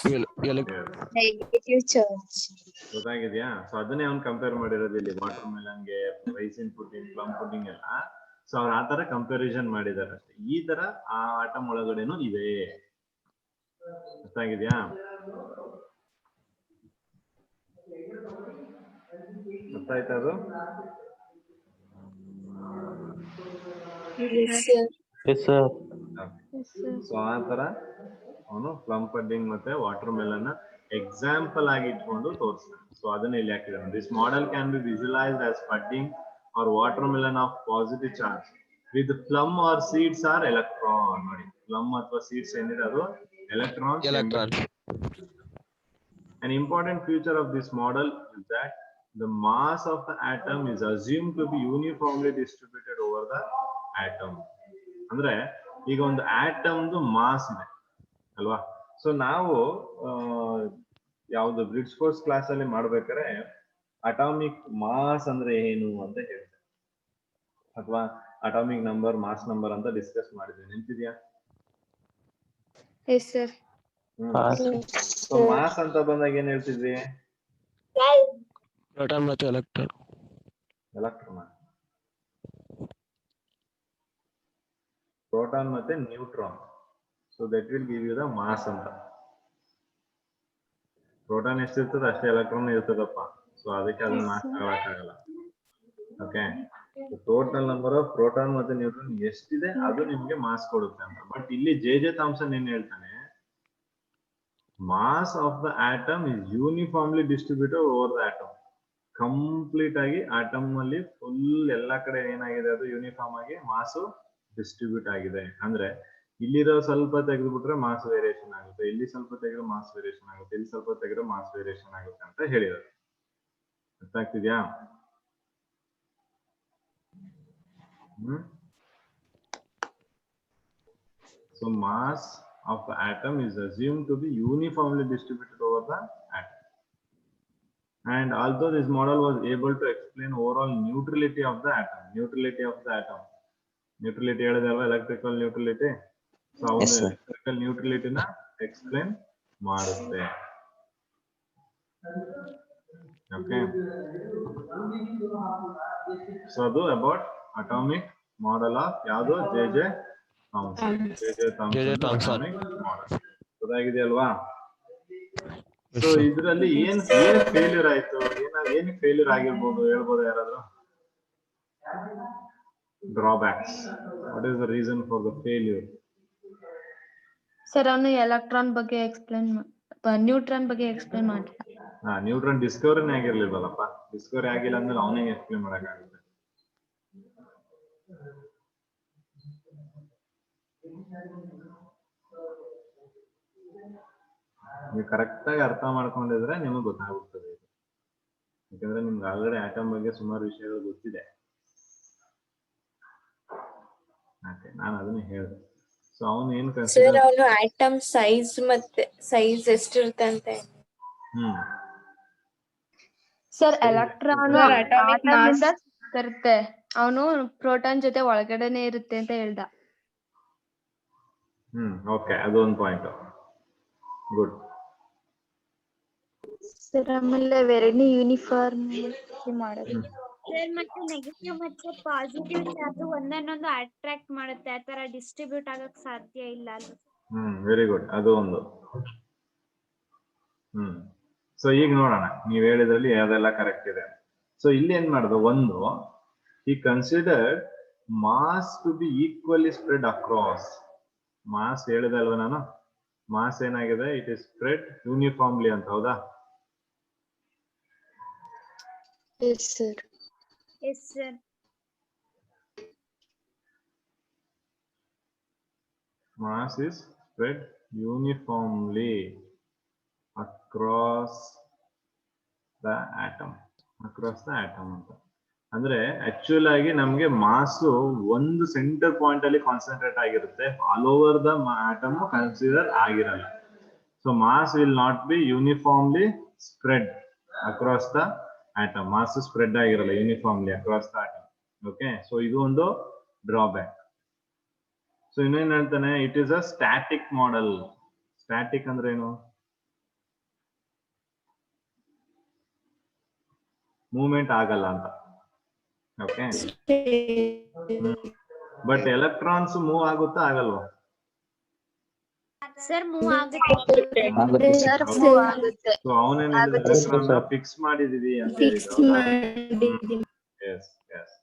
Negative charge. ಗೊತ್ತಾಗಿದ್ಯಾ? ಸೊ ಅದನ್ನೇ ಅವ್ನು ಕಂಪೇರ್ ಮಾಡಿರೋದು ಇಲ್ಲಿ ವಾಟರ್ ಮೆಲನ್ಗೆ, ರೈಸಿನ್ ಪುಡಿಂಗ್, ಪ್ಲಮ್ ಪುಡಿಂಗ್ ಎಲ್ಲ. ಸೊ ಅವ್ರು ಆ ತರ ಕಂಪ್ಯಾರಿಸನ್ ಮಾಡಿದಾರೆ ಅಷ್ಟೇ. ಈ ತರ ಆ ಆಟಮ್ ಒಳಗಡೆನೂ ಇದೆ. ಗೊತ್ತಾಗಿದ್ಯಾ? ಗೊತ್ತಾಯ್ತಾ ಅದು? Yes, sir. ಸೊ ಆ ತರ ಅವನು ಪ್ಲಮ್ ಪಡ್ಡಿಂಗ್ ಮತ್ತೆ ವಾಟರ್ ಮೆಲನ್ ಎಕ್ಸಾಂಪಲ್ ಆಗಿ ಇಟ್ಕೊಂಡು ತೋರಿಸ್ತಾನೆ. ಸೊ ಅದನ್ನ ಇಲ್ಲಿ ಹಾಕಿದಾನೆ. This model can be visualised as pudding or watermelon of positive charge with plum or seeds or electron. ನೋಡಿ, ಪ್ಲಮ್ ಅಥವಾ ಸೀಡ್ಸ್ ಏನಿದೆ ಅದು electron. An important feature of this model is that the mass of the atom is assumed to be uniformly distributed over the atom. ಅಂದ್ರೆ ಈಗ ಒಂದು ಆಟಮ್ದು mass ಇದೆ ಅಲ್ವಾ? So ನಾವು ಯಾವ್ದು ಬ್ರಿಡ್ಜ್ ಕೋರ್ಸ್ ಕ್ಲಾಸ್ ಅಲ್ಲಿ ಮಾಡ್ಬೇಕಾದ್ರೆ ಅಟಾಮಿಕ್ ಮಾಸ್ ಅಂದ್ರೆ ಏನು ಅಂತ ಹೇಳ್ತಾರೆ, ಅಥವಾ ಅಟಾಮಿಕ್ ನಂಬರ್, ಮಾಸ್ ನಂಬರ್ ಅಂತ ಡಿಸ್ಕಸ್ ಮಾಡಿದ್ವಿ. ನೆನಪಿದ್ಯಾ? Yes, sir. ಸೊ ಮಾಸ್ ಅಂತ ಬಂದಾಗ ಏನ್ ಹೇಳ್ತಿದ್ವಿ? ಪ್ರೋಟಾನ್ ಮತ್ತು ಎಲೆಕ್ಟ್ರಾನ್. ಪ್ರೋಟಾನ್ ಮತ್ತೆ neutron. So that will give you the mass ಅಂತ. ಪ್ರೋಟಾನ್ ಎಷ್ಟಿರ್ತದೆ ಅಷ್ಟೇ ಎಲೆಕ್ಟ್ರಾನ್ ಇರ್ತದಪ್ಪ. ಸೊ ಅದಕ್ಕೆ ಅದನ್ನ ಮಾಸ್ ತಗೊಳಕ್ಕಾಗಲ್ಲ. Okay, total number of proton ಮತ್ತೆ ನ್ಯೂಟ್ರಾನ್ ಎಷ್ಟಿದೆ ಅದು ನಿಮ್ಗೆ ಮಾಸ್ ಕೊಡುತ್ತೆ ಅಂತ. ಬಟ್ ಇಲ್ಲಿ ಜೆ ಥಾಮ್ಸನ್ ಏನ್ ಹೇಳ್ತಾನೆ? Mass of the atom is uniformly distributed over the atom. Complete ಆಗಿ ಆಟಮ್ ಅಲ್ಲಿ ಫುಲ್ ಎಲ್ಲಾ ಕಡೆ ಏನಾಗಿದೆ, ಅದು ಯೂನಿಫಾರ್ಮ್ ಆಗಿ ಮಾಸ್ ಡಿಸ್ಟ್ರಿಬ್ಯೂಟ್ ಆಗಿದೆ. ಅಂದ್ರೆ ಇಲ್ಲಿರೋ ಸ್ವಲ್ಪ ತೆಗೆದುಬಿಟ್ರೆ ಮಾಸ್ ವೇರಿಯೇಷನ್ ಆಗುತ್ತೆ, ಇಲ್ಲಿ ಸ್ವಲ್ಪ ತೆಗೆದ್ರೆ ಮಾಸ್ ವೇರಿಯೇಷನ್ ಆಗುತ್ತೆ, ಇಲ್ಲಿ ಸ್ವಲ್ಪ ತೆಗೆದ್ರೆ ಮಾಸ್ ವೇರಿಯೇಷನ್ ಆಗುತ್ತೆ ಅಂತ ಹೇಳಿದ್ದಾರೆ. ಅರ್ಥ ಆಗ್ತಿದ್ಯಾ? So mass of the atom is assumed to be uniformly distributed over the atom. And although this model was able to explain overall neutrality of the atom, neutrality ಹೇಳಿದಲ್ವಾ, electrical neutrality. So ಅವನು electrical neutrality ನ explain ಮಾಡುತ್ತೆ. Okay. So ಅದು about atomic model of ಯಾವುದು? J Thomson model. ಗೊತ್ತಾಗಿದೆಯಲ್ವಾ? So ಇದರಲ್ಲಿ ಏನ್ failure ಆಯ್ತು? ಏನ್ failure ಆಗಿರ್ಬೋದು ಹೇಳ್ಬೋದು ಯಾರಾದ್ರೂ? Drawbacks. What is the reason for the failure? Sir ಅವನು ಎಲೆಕ್ಟ್ರಾನ್ ಬಗ್ಗೆ ನ್ಯೂಟ್ರಾನ್ ಬಗ್ಗೆ ಎಕ್ಸ್ಪ್ಲೇನ್ ಮಾಡಿಲ್ಲ. ನ್ಯೂಟ್ರಾನ್ ಡಿಸ್ಕವರಿನೇ ಆಗಿರ್ಲಿಲ್ವಲ್ಲಪ್ಪ. ಡಿಸ್ಕವರಿ ಆಗಿಲ್ಲ ಅಂದ್ರೆ ಅವನೇ ಎಕ್ಸ್ಪ್ಲೇನ್ ಮಾಡಕ್ಕಾಗುತ್ತೆ? ನೀವು ಕರೆಕ್ಟ್ ಆಗಿ ಅರ್ಥ ಮಾಡ್ಕೊಂಡಿದ್ರೆ ನಿಮಗೆ ಗೊತ್ತಾಗುತ್ತದೆ. ಯಾಕಂದ್ರೆ ನಿಮ್ಗೆ ಆಲ್ರೆಡಿ ಆಟಮ್ ಬಗ್ಗೆ ಸುಮಾರು ವಿಷಯಗಳು ಗೊತ್ತಿದೆ. ನಾನು ಅದನ್ನ ಹೇಳಿದೆ. ಸೊ ಅವನು ಏನ್ ಸರ್, ಅವನು ಆಟಮ್ ಸೈಜ್ ಮತ್ತೆ ಸೈಜ್ ಎಷ್ಟಿರುತ್ತೆ ಅಂತ. ಸರ್ ಎಲೆಕ್ಟ್ರಾನ್ ಆಟಮಿಂದ ಬರುತ್ತೆ, ಅವನು ಪ್ರೋಟಾನ್ ಜೊತೆ ಒಳಗಡೆನೆ ಇರುತ್ತೆ ಅಂತ ಹೇಳ್ದ. ಓಕೆ, ಅದು ಒಂದು ಪಾಯಿಂಟ್. ಗುಡ್. ಸರ್ ಆಮೇಲೆ ವೆರೈಟಿ ಯೂನಿಫಾರ್ಮ್ ಮಾಡೋದು. ಸರ್ ಮತ್ತೆ ನೆಗೆಟಿವ್ ಮತ್ತೆ ಪಾಸಿಟಿವ್ ಚಾರ್ಜ್ ಒಂದನ್ನೊಂದು ಅಟ್ರಾಕ್ಟ್ ಮಾಡುತ್ತೆ, ಆ ತರ ಡಿಸ್ಟ್ರಿಬ್ಯೂಟ್ ಆಗಕ್ ಸಾಧ್ಯ ಇಲ್ಲ ಅಲ್ವಾ? ವೆರಿ ಗುಡ್, ಅದು ಒಂದು. ಸೊ ಈಗ ನೋಡೋಣ ನೀವ್ ಹೇಳಿದ್ರಲ್ಲಿ ಯಾವ್ದೆಲ್ಲ ಕರೆಕ್ಟ್ ಇದೆ. ಸೊ ಇಲ್ಲಿ ಏನ್ ಮಾಡುದು, ಒಂದು ಈ considered mass to be equally spread across. Mass ಹೇಳಿದೆ ಅಲ್ವಾ ನಾನು, ಮಾಸ್ ಏನಾಗಿದೆ, ಇಟ್ ಇಸ್ ಸ್ಪ್ರೆಡ್ ಯೂನಿಫಾರ್ಮ್ಲಿ ಅಂತ, ಹೌದಾ? Yes sir. Mass is spread uniformly across the atom ಅಂತ. ಅಂದ್ರೆ ಆಕ್ಚುಲ್ ಆಗಿ ನಮ್ಗೆ ಮಾಸ್ ಒಂದು ಸೆಂಟರ್ ಪಾಯಿಂಟ್ ಅಲ್ಲಿ ಕಾನ್ಸಂಟ್ರೇಟ್ ಆಗಿರುತ್ತೆ, all over the atom consider ಆಗಿರಲ್ಲ. So mass will not be uniformly spread across the atom. Mass spread ಆಗಿರಲ್ಲ uniformly across the atom. Okay, so ಇದು ಒಂದು ಡ್ರಾಬ್ಯಾಕ್. ಸೊ ಇನ್ನೇನ್ ಹೇಳ್ತಾನೆ, it is a static model. Static ಅಂದ್ರೆ ಏನು? Movement ಆಗಲ್ಲ ಅಂತ. ಓಕೆ, ಬಟ್ ಎಲೆಕ್ಟ್ರಾನ್ಸ್ ಮೂವ್ ಆಗುತ್ತಾ ಆಗಲ್ವಾ? ಸರ್ ಮೂವ್ ಆಗುತ್ತೆ. ಸೊ ಅವನೇನ್ ಎಲೆಕ್ಟ್ರಾನ್ ಫಿಕ್ಸ್ ಮಾಡಿದೀವಿ ಅಂತ ಹೇಳಿದ್ರು. Yes yes.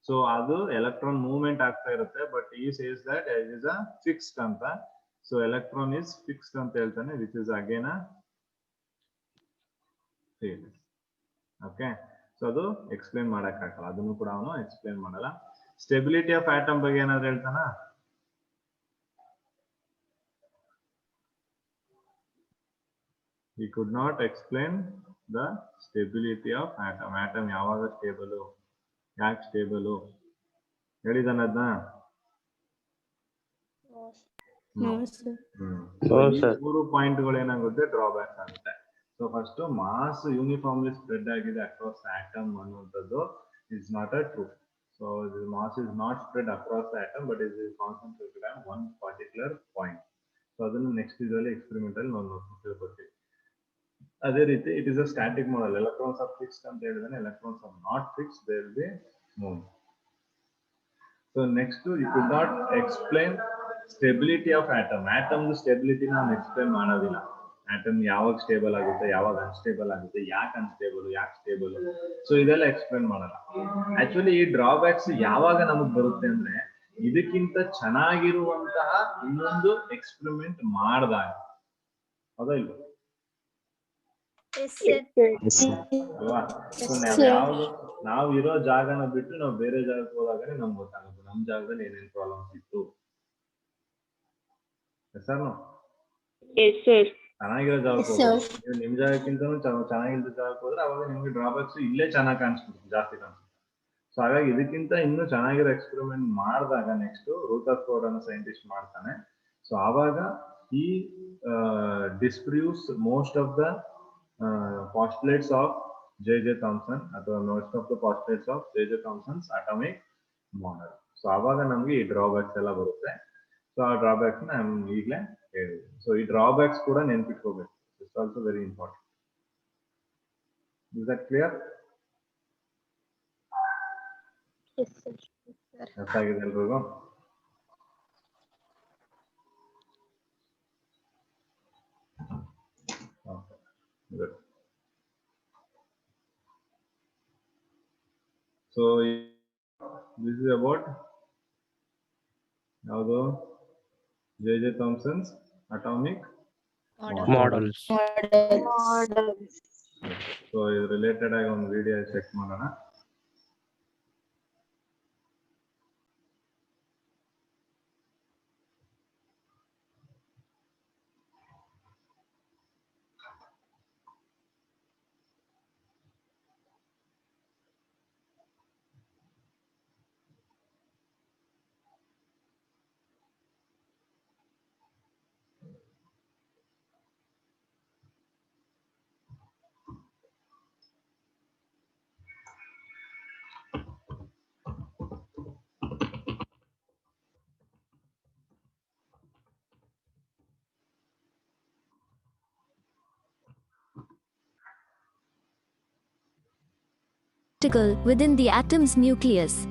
ಸೊ ಅದು ಎಲೆಕ್ಟ್ರಾನ್ ಮೂವ್ಮೆಂಟ್ ಆಗ್ತಾ ಇರುತ್ತೆ, ಬಟ್ ಈ says that it is a fixed ಅಂತ. ಸೊ ಎಲೆಕ್ಟ್ರಾನ್ ಇಸ್ ಫಿಕ್ಸ್ಡ್ ಅಂತ ಹೇಳ್ತಾನೆ, which is again a field. Okay, so ಅದು ಎಕ್ಸ್ಪ್ಲೇನ್ ಮಾಡಕ್ ಆಗಲ್ಲ, ಅದನ್ನು ಕೂಡ ಅವನು ಎಕ್ಸ್ಪ್ಲೇನ್ ಮಾಡಲ್ಲ. ಸ್ಟೆಬಿಲಿಟಿ ಆಫ್ ಆಟಮ್ ಬಗ್ಗೆ ಏನಾದ್ರು ಹೇಳ್ತಾನ? He could not explain the stability of atom. Atom ಯಾವಾಗ ಸ್ಟೇಬಲ್, ಯಾಕೆ ಸ್ಟೇಬಲ್ ಹೇಳಿದಾನ ಅದನ್ನ? ಮೂರು ಪಾಯಿಂಟ್ಗಳು ಏನಾಗುತ್ತೆ, ಡ್ರಾಬ್ಯಾಕ್ ಆಗುತ್ತೆ. So first, mass uniformly spread ಆಗಿದೆ ಅಕ್ರಾಸ್ ಆಟಮ್ ಅನ್ನುವಂಥದ್ದು is not a true. So mass is not spread across the atom, but is concentrated on one particular point. So ಅದನ್ನು ನೆಕ್ಸ್ಟ್ ಇದರಲ್ಲಿ ಎಕ್ಸ್ಪೆರಿಮೆಂಟ್ ಅಲ್ಲಿ ನಾವು ತಿಳ್ಕೊತೀವಿ. ಅದೇ ರೀತಿ it is a static model. Electrons are fixed ಅಂತ ಹೇಳಿದ್ರೆ electrons are not fixed, they will be move. So next, you could not explain stability of atom. Atom stability ನಾವು ಎಕ್ಸ್ಪ್ಲೈನ್ ಮಾಡೋದಿಲ್ಲ. ಆಟಮ್ ಯಾವಾಗ ಸ್ಟೇಬಲ್ ಆಗುತ್ತೆ, ಯಾವಾಗ ಅನ್ಸ್ಟೇಬಲ್ ಆಗುತ್ತೆ, ಯಾಕೆ unstable, ಯಾಕೆ ಸ್ಟೇಬಲ್, ಸೊ ಇದೆಲ್ಲ ಎಕ್ಸ್ಪ್ಲೈನ್ ಮಾಡಲ್ಲ. ಆಕ್ಚುಲಿ ಈ ಡ್ರಾಬ್ಯಾಕ್ಸ್ ಯಾವಾಗ ನಮಗ್ ಬರುತ್ತೆ ಅಂದ್ರೆ, ಇದಕ್ಕಿಂತ ಚೆನ್ನಾಗಿರುವಂತಹ ಇನ್ನೊಂದು ಎಕ್ಸ್ಪೆರಿಮೆಂಟ್ ಮಾಡಿದಾಗ, ಹೌದಾ ಇಲ್ವಾ? ಅಲ್ವಾ? ನಾವು ಇರೋ ಜಾಗನ ಬಿಟ್ಟು ನಾವು ಬೇರೆ ಜಾಗಕ್ಕೆ ಹೋದಾಗನೇ ನಮ್ಗೆ ಗೊತ್ತಾಗುತ್ತೆ ನಮ್ ಜಾಗದಲ್ಲಿ ಏನೇನ್ ಪ್ರಾಬ್ಲಮ್ಸ್ ಇತ್ತು. ಚೆನ್ನಾಗಿರೋ ಜಾಗಕ್ಕೆ ಹೋದ್ರೆ, ನಿಮ್ ಜಾಗಕ್ಕಿಂತ ಚೆನ್ನಾಗಿರೋ ಜಾಗಕ್ಕೆ ಹೋದ್ರೆ ಅವಾಗ ನಿಮ್ಗೆ ಡ್ರಾಬ್ಯಾಕ್ಸ್ ಇಲ್ಲೇ ಚೆನ್ನಾಗಿ ಕಾಣಿಸ್ಬಿಡುತ್ತೆ, ಜಾಸ್ತಿ ಕಾಣಿಸ್ಬಿಡುತ್ತೆ. ಸೊ ಹಾಗಾಗಿ ಇದಕ್ಕಿಂತ ಇನ್ನೂ ಚೆನ್ನಾಗಿರೋ ಎಕ್ಸ್ಪೆರಿಮೆಂಟ್ ಮಾಡಿದಾಗ ನೆಕ್ಸ್ಟ್ ರೂಥರ್ಫೋರ್ಡ್ ಅನ್ನೋ ಸೈಂಟಿಸ್ಟ್ ಮಾಡ್ತಾನೆ. ಸೊ ಆವಾಗ ಈ disproves most of the postulates of J.J. Thomson ಅಥವಾ most of the postulates of J.J. Thomson's atomic model. So ಆವಾಗ ನಮ್ಗೆ ಈ ಡ್ರಾಬ್ಯಾಕ್ಸ್ ಎಲ್ಲ ಬರುತ್ತೆ. ಸೊ ಆ ಡ್ರಾಬ್ಯಾಕ್ಸ್ ನ ಈಗಲೇ ಹೇಳಿದ್ವಿ. ಸೊ ಈ ಡ್ರಾಬ್ಯಾಕ್ಸ್ ಕೂಡ ನೆನ್ಪಿಟ್ಕೋಬೇಕು. It's also very important. Is that clear? ಅರ್ಥ ಆಗಿದೆ ಎಲ್ರಿಗೂ? Good. So this is about ಯಾವುದು? J.J. Thomson's atomic models. So ಇದು ರಿಲೇಟೆಡ್ ಆಗಿ ಒಂದು ವಿಡಿಯೋ ಚೆಕ್ ಮಾಡೋಣ. particle within the atom's nucleus.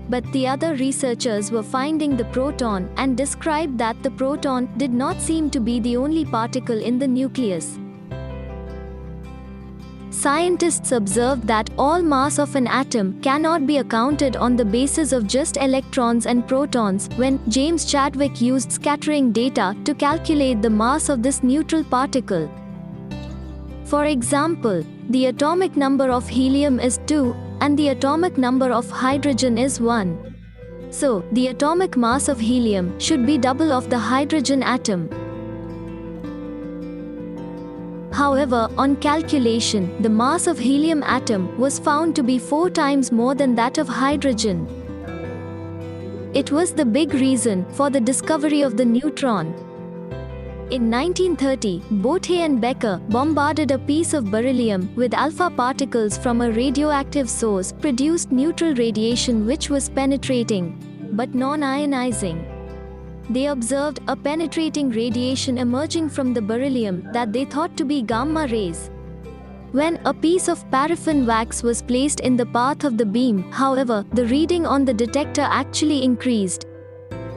But the other researchers were finding the proton and described that the proton did not seem to be the only particle in the nucleus. Scientists observed that all mass of an atom cannot be accounted on the basis of just electrons and protons when James Chadwick used scattering data to calculate the mass of this neutral particle. For example, the atomic number of helium is 2 and the atomic number of hydrogen is 1. So, the atomic mass of helium should be double of the hydrogen atom. However, on calculation, the mass of helium atom was found to be 4 times more than that of hydrogen. It was the big reason for the discovery of the neutron. In 1930, Bothe and Becker bombarded a piece of beryllium with alpha particles from a radioactive source, produced neutral radiation which was penetrating, but non-ionizing. They observed a penetrating radiation emerging from the beryllium that they thought to be gamma rays. When a piece of paraffin wax was placed in the path of the beam, however, the reading on the detector actually increased.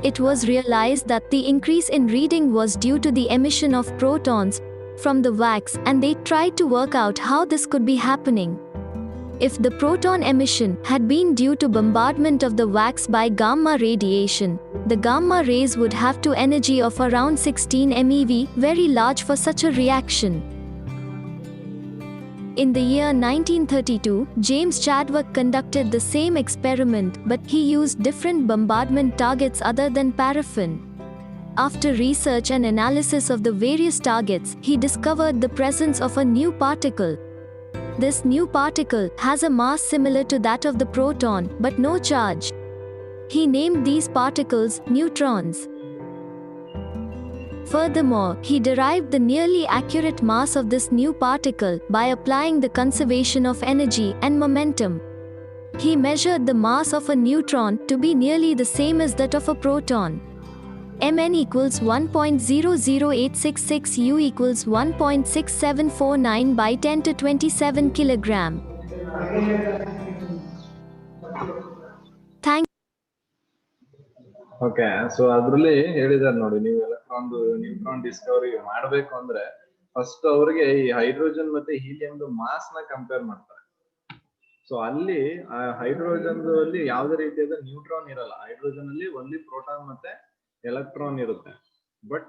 It was realized that the increase in reading was due to the emission of protons from the wax, and they tried to work out how this could be happening. If the proton emission had been due to bombardment of the wax by gamma radiation, the gamma rays would have to energy of around 16 MeV, very large for such a reaction. In the year 1932, James Chadwick conducted the same experiment, but he used different bombardment targets other than paraffin. After research and analysis of the various targets, he discovered the presence of a new particle. This new particle has a mass similar to that of the proton, but no charge. He named these particles neutrons. Furthermore, he derived the nearly accurate mass of this new particle by applying the conservation of energy and momentum. He measured the mass of a neutron to be nearly the same as that of a proton. Mn equals 1.00866 U equals 1.6749 by 10 to 27 kilogram. Thank okay so ಅದ್ರಲ್ಲಿ ಹೇಳಿದಾರೆ ನೋಡಿ, ನೀವು neutron Discovery ಮಾಡ್ಬೇಕು ಅಂದ್ರೆ first ಅವ್ರಿಗೆ ಈ hydrogen ಮತ್ತೆ ಹೀಲಿಯಂದು mass ನ ಕಂಪೇರ್ ಮಾಡ್ತಾರೆ. ಸೊ ಅಲ್ಲಿ ಹೈಡ್ರೋಜನ್ ಅಲ್ಲಿ ಯಾವುದೇ ರೀತಿಯಾದ ನ್ಯೂಟ್ರಾನ್ ಇರಲ್ಲ. ಹೈಡ್ರೋಜನ್ ಅಲ್ಲಿ ಓನ್ಲಿ ಪ್ರೋಟಾನ್ ಮತ್ತೆ ಎಲೆಕ್ಟ್ರಾನ್ ಇರುತ್ತೆ. ಬಟ್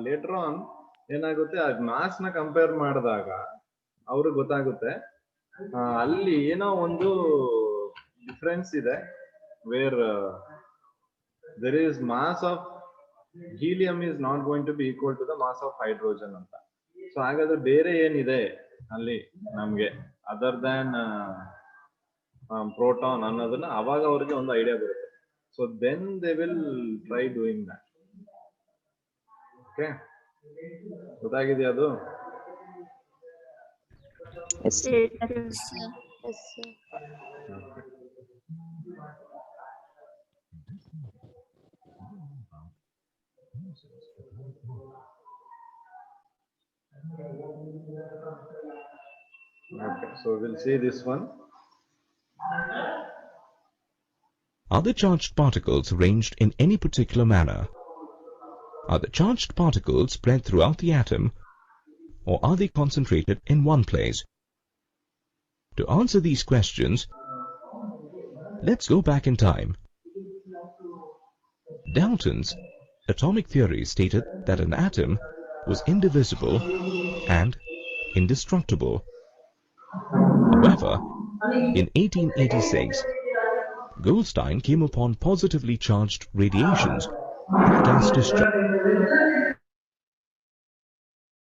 ಲೇಟರ್ ಆನ್ ಏನಾಗುತ್ತೆ, ಆ ಮಾಸ್ ನ ಕಂಪೇರ್ ಮಾಡಿದಾಗ ಅವ್ರಿಗೆ ಗೊತ್ತಾಗುತ್ತೆ ಅಲ್ಲಿ ಏನೋ ಒಂದು ಡಿಫರೆನ್ಸ್ ಇದೆ, wear there is mass of helium is not going to be equal to the mass of hydrogen ಅಂತ. ಸೊ ಹಾಗಾದ್ರೆ ಬೇರೆ ಏನಿದೆ ಅಲ್ಲಿ ನಮ್ಗೆ ಅದರ್ ದ್ಯಾನ್ ಪ್ರೋಟಾನ್ ಅನ್ನೋದನ್ನ ಅವಾಗ ಅವ್ರಿಗೆ ಒಂದು ಐಡಿಯಾ ಬರುತ್ತೆ. So then they will try doing that. Okay, ಗೊತ್ತಾಗಿದೆಯಾ ಅದು? Okay, so we'll see this one. Are the charged particles arranged in any particular manner? Are the charged particles spread throughout the atom, or are they concentrated in one place? To answer these questions, let's go back in time. Dalton's atomic theory stated that an atom was indivisible and indestructible. However, in 1886, Goldstein came upon positively charged radiations and gas discharge.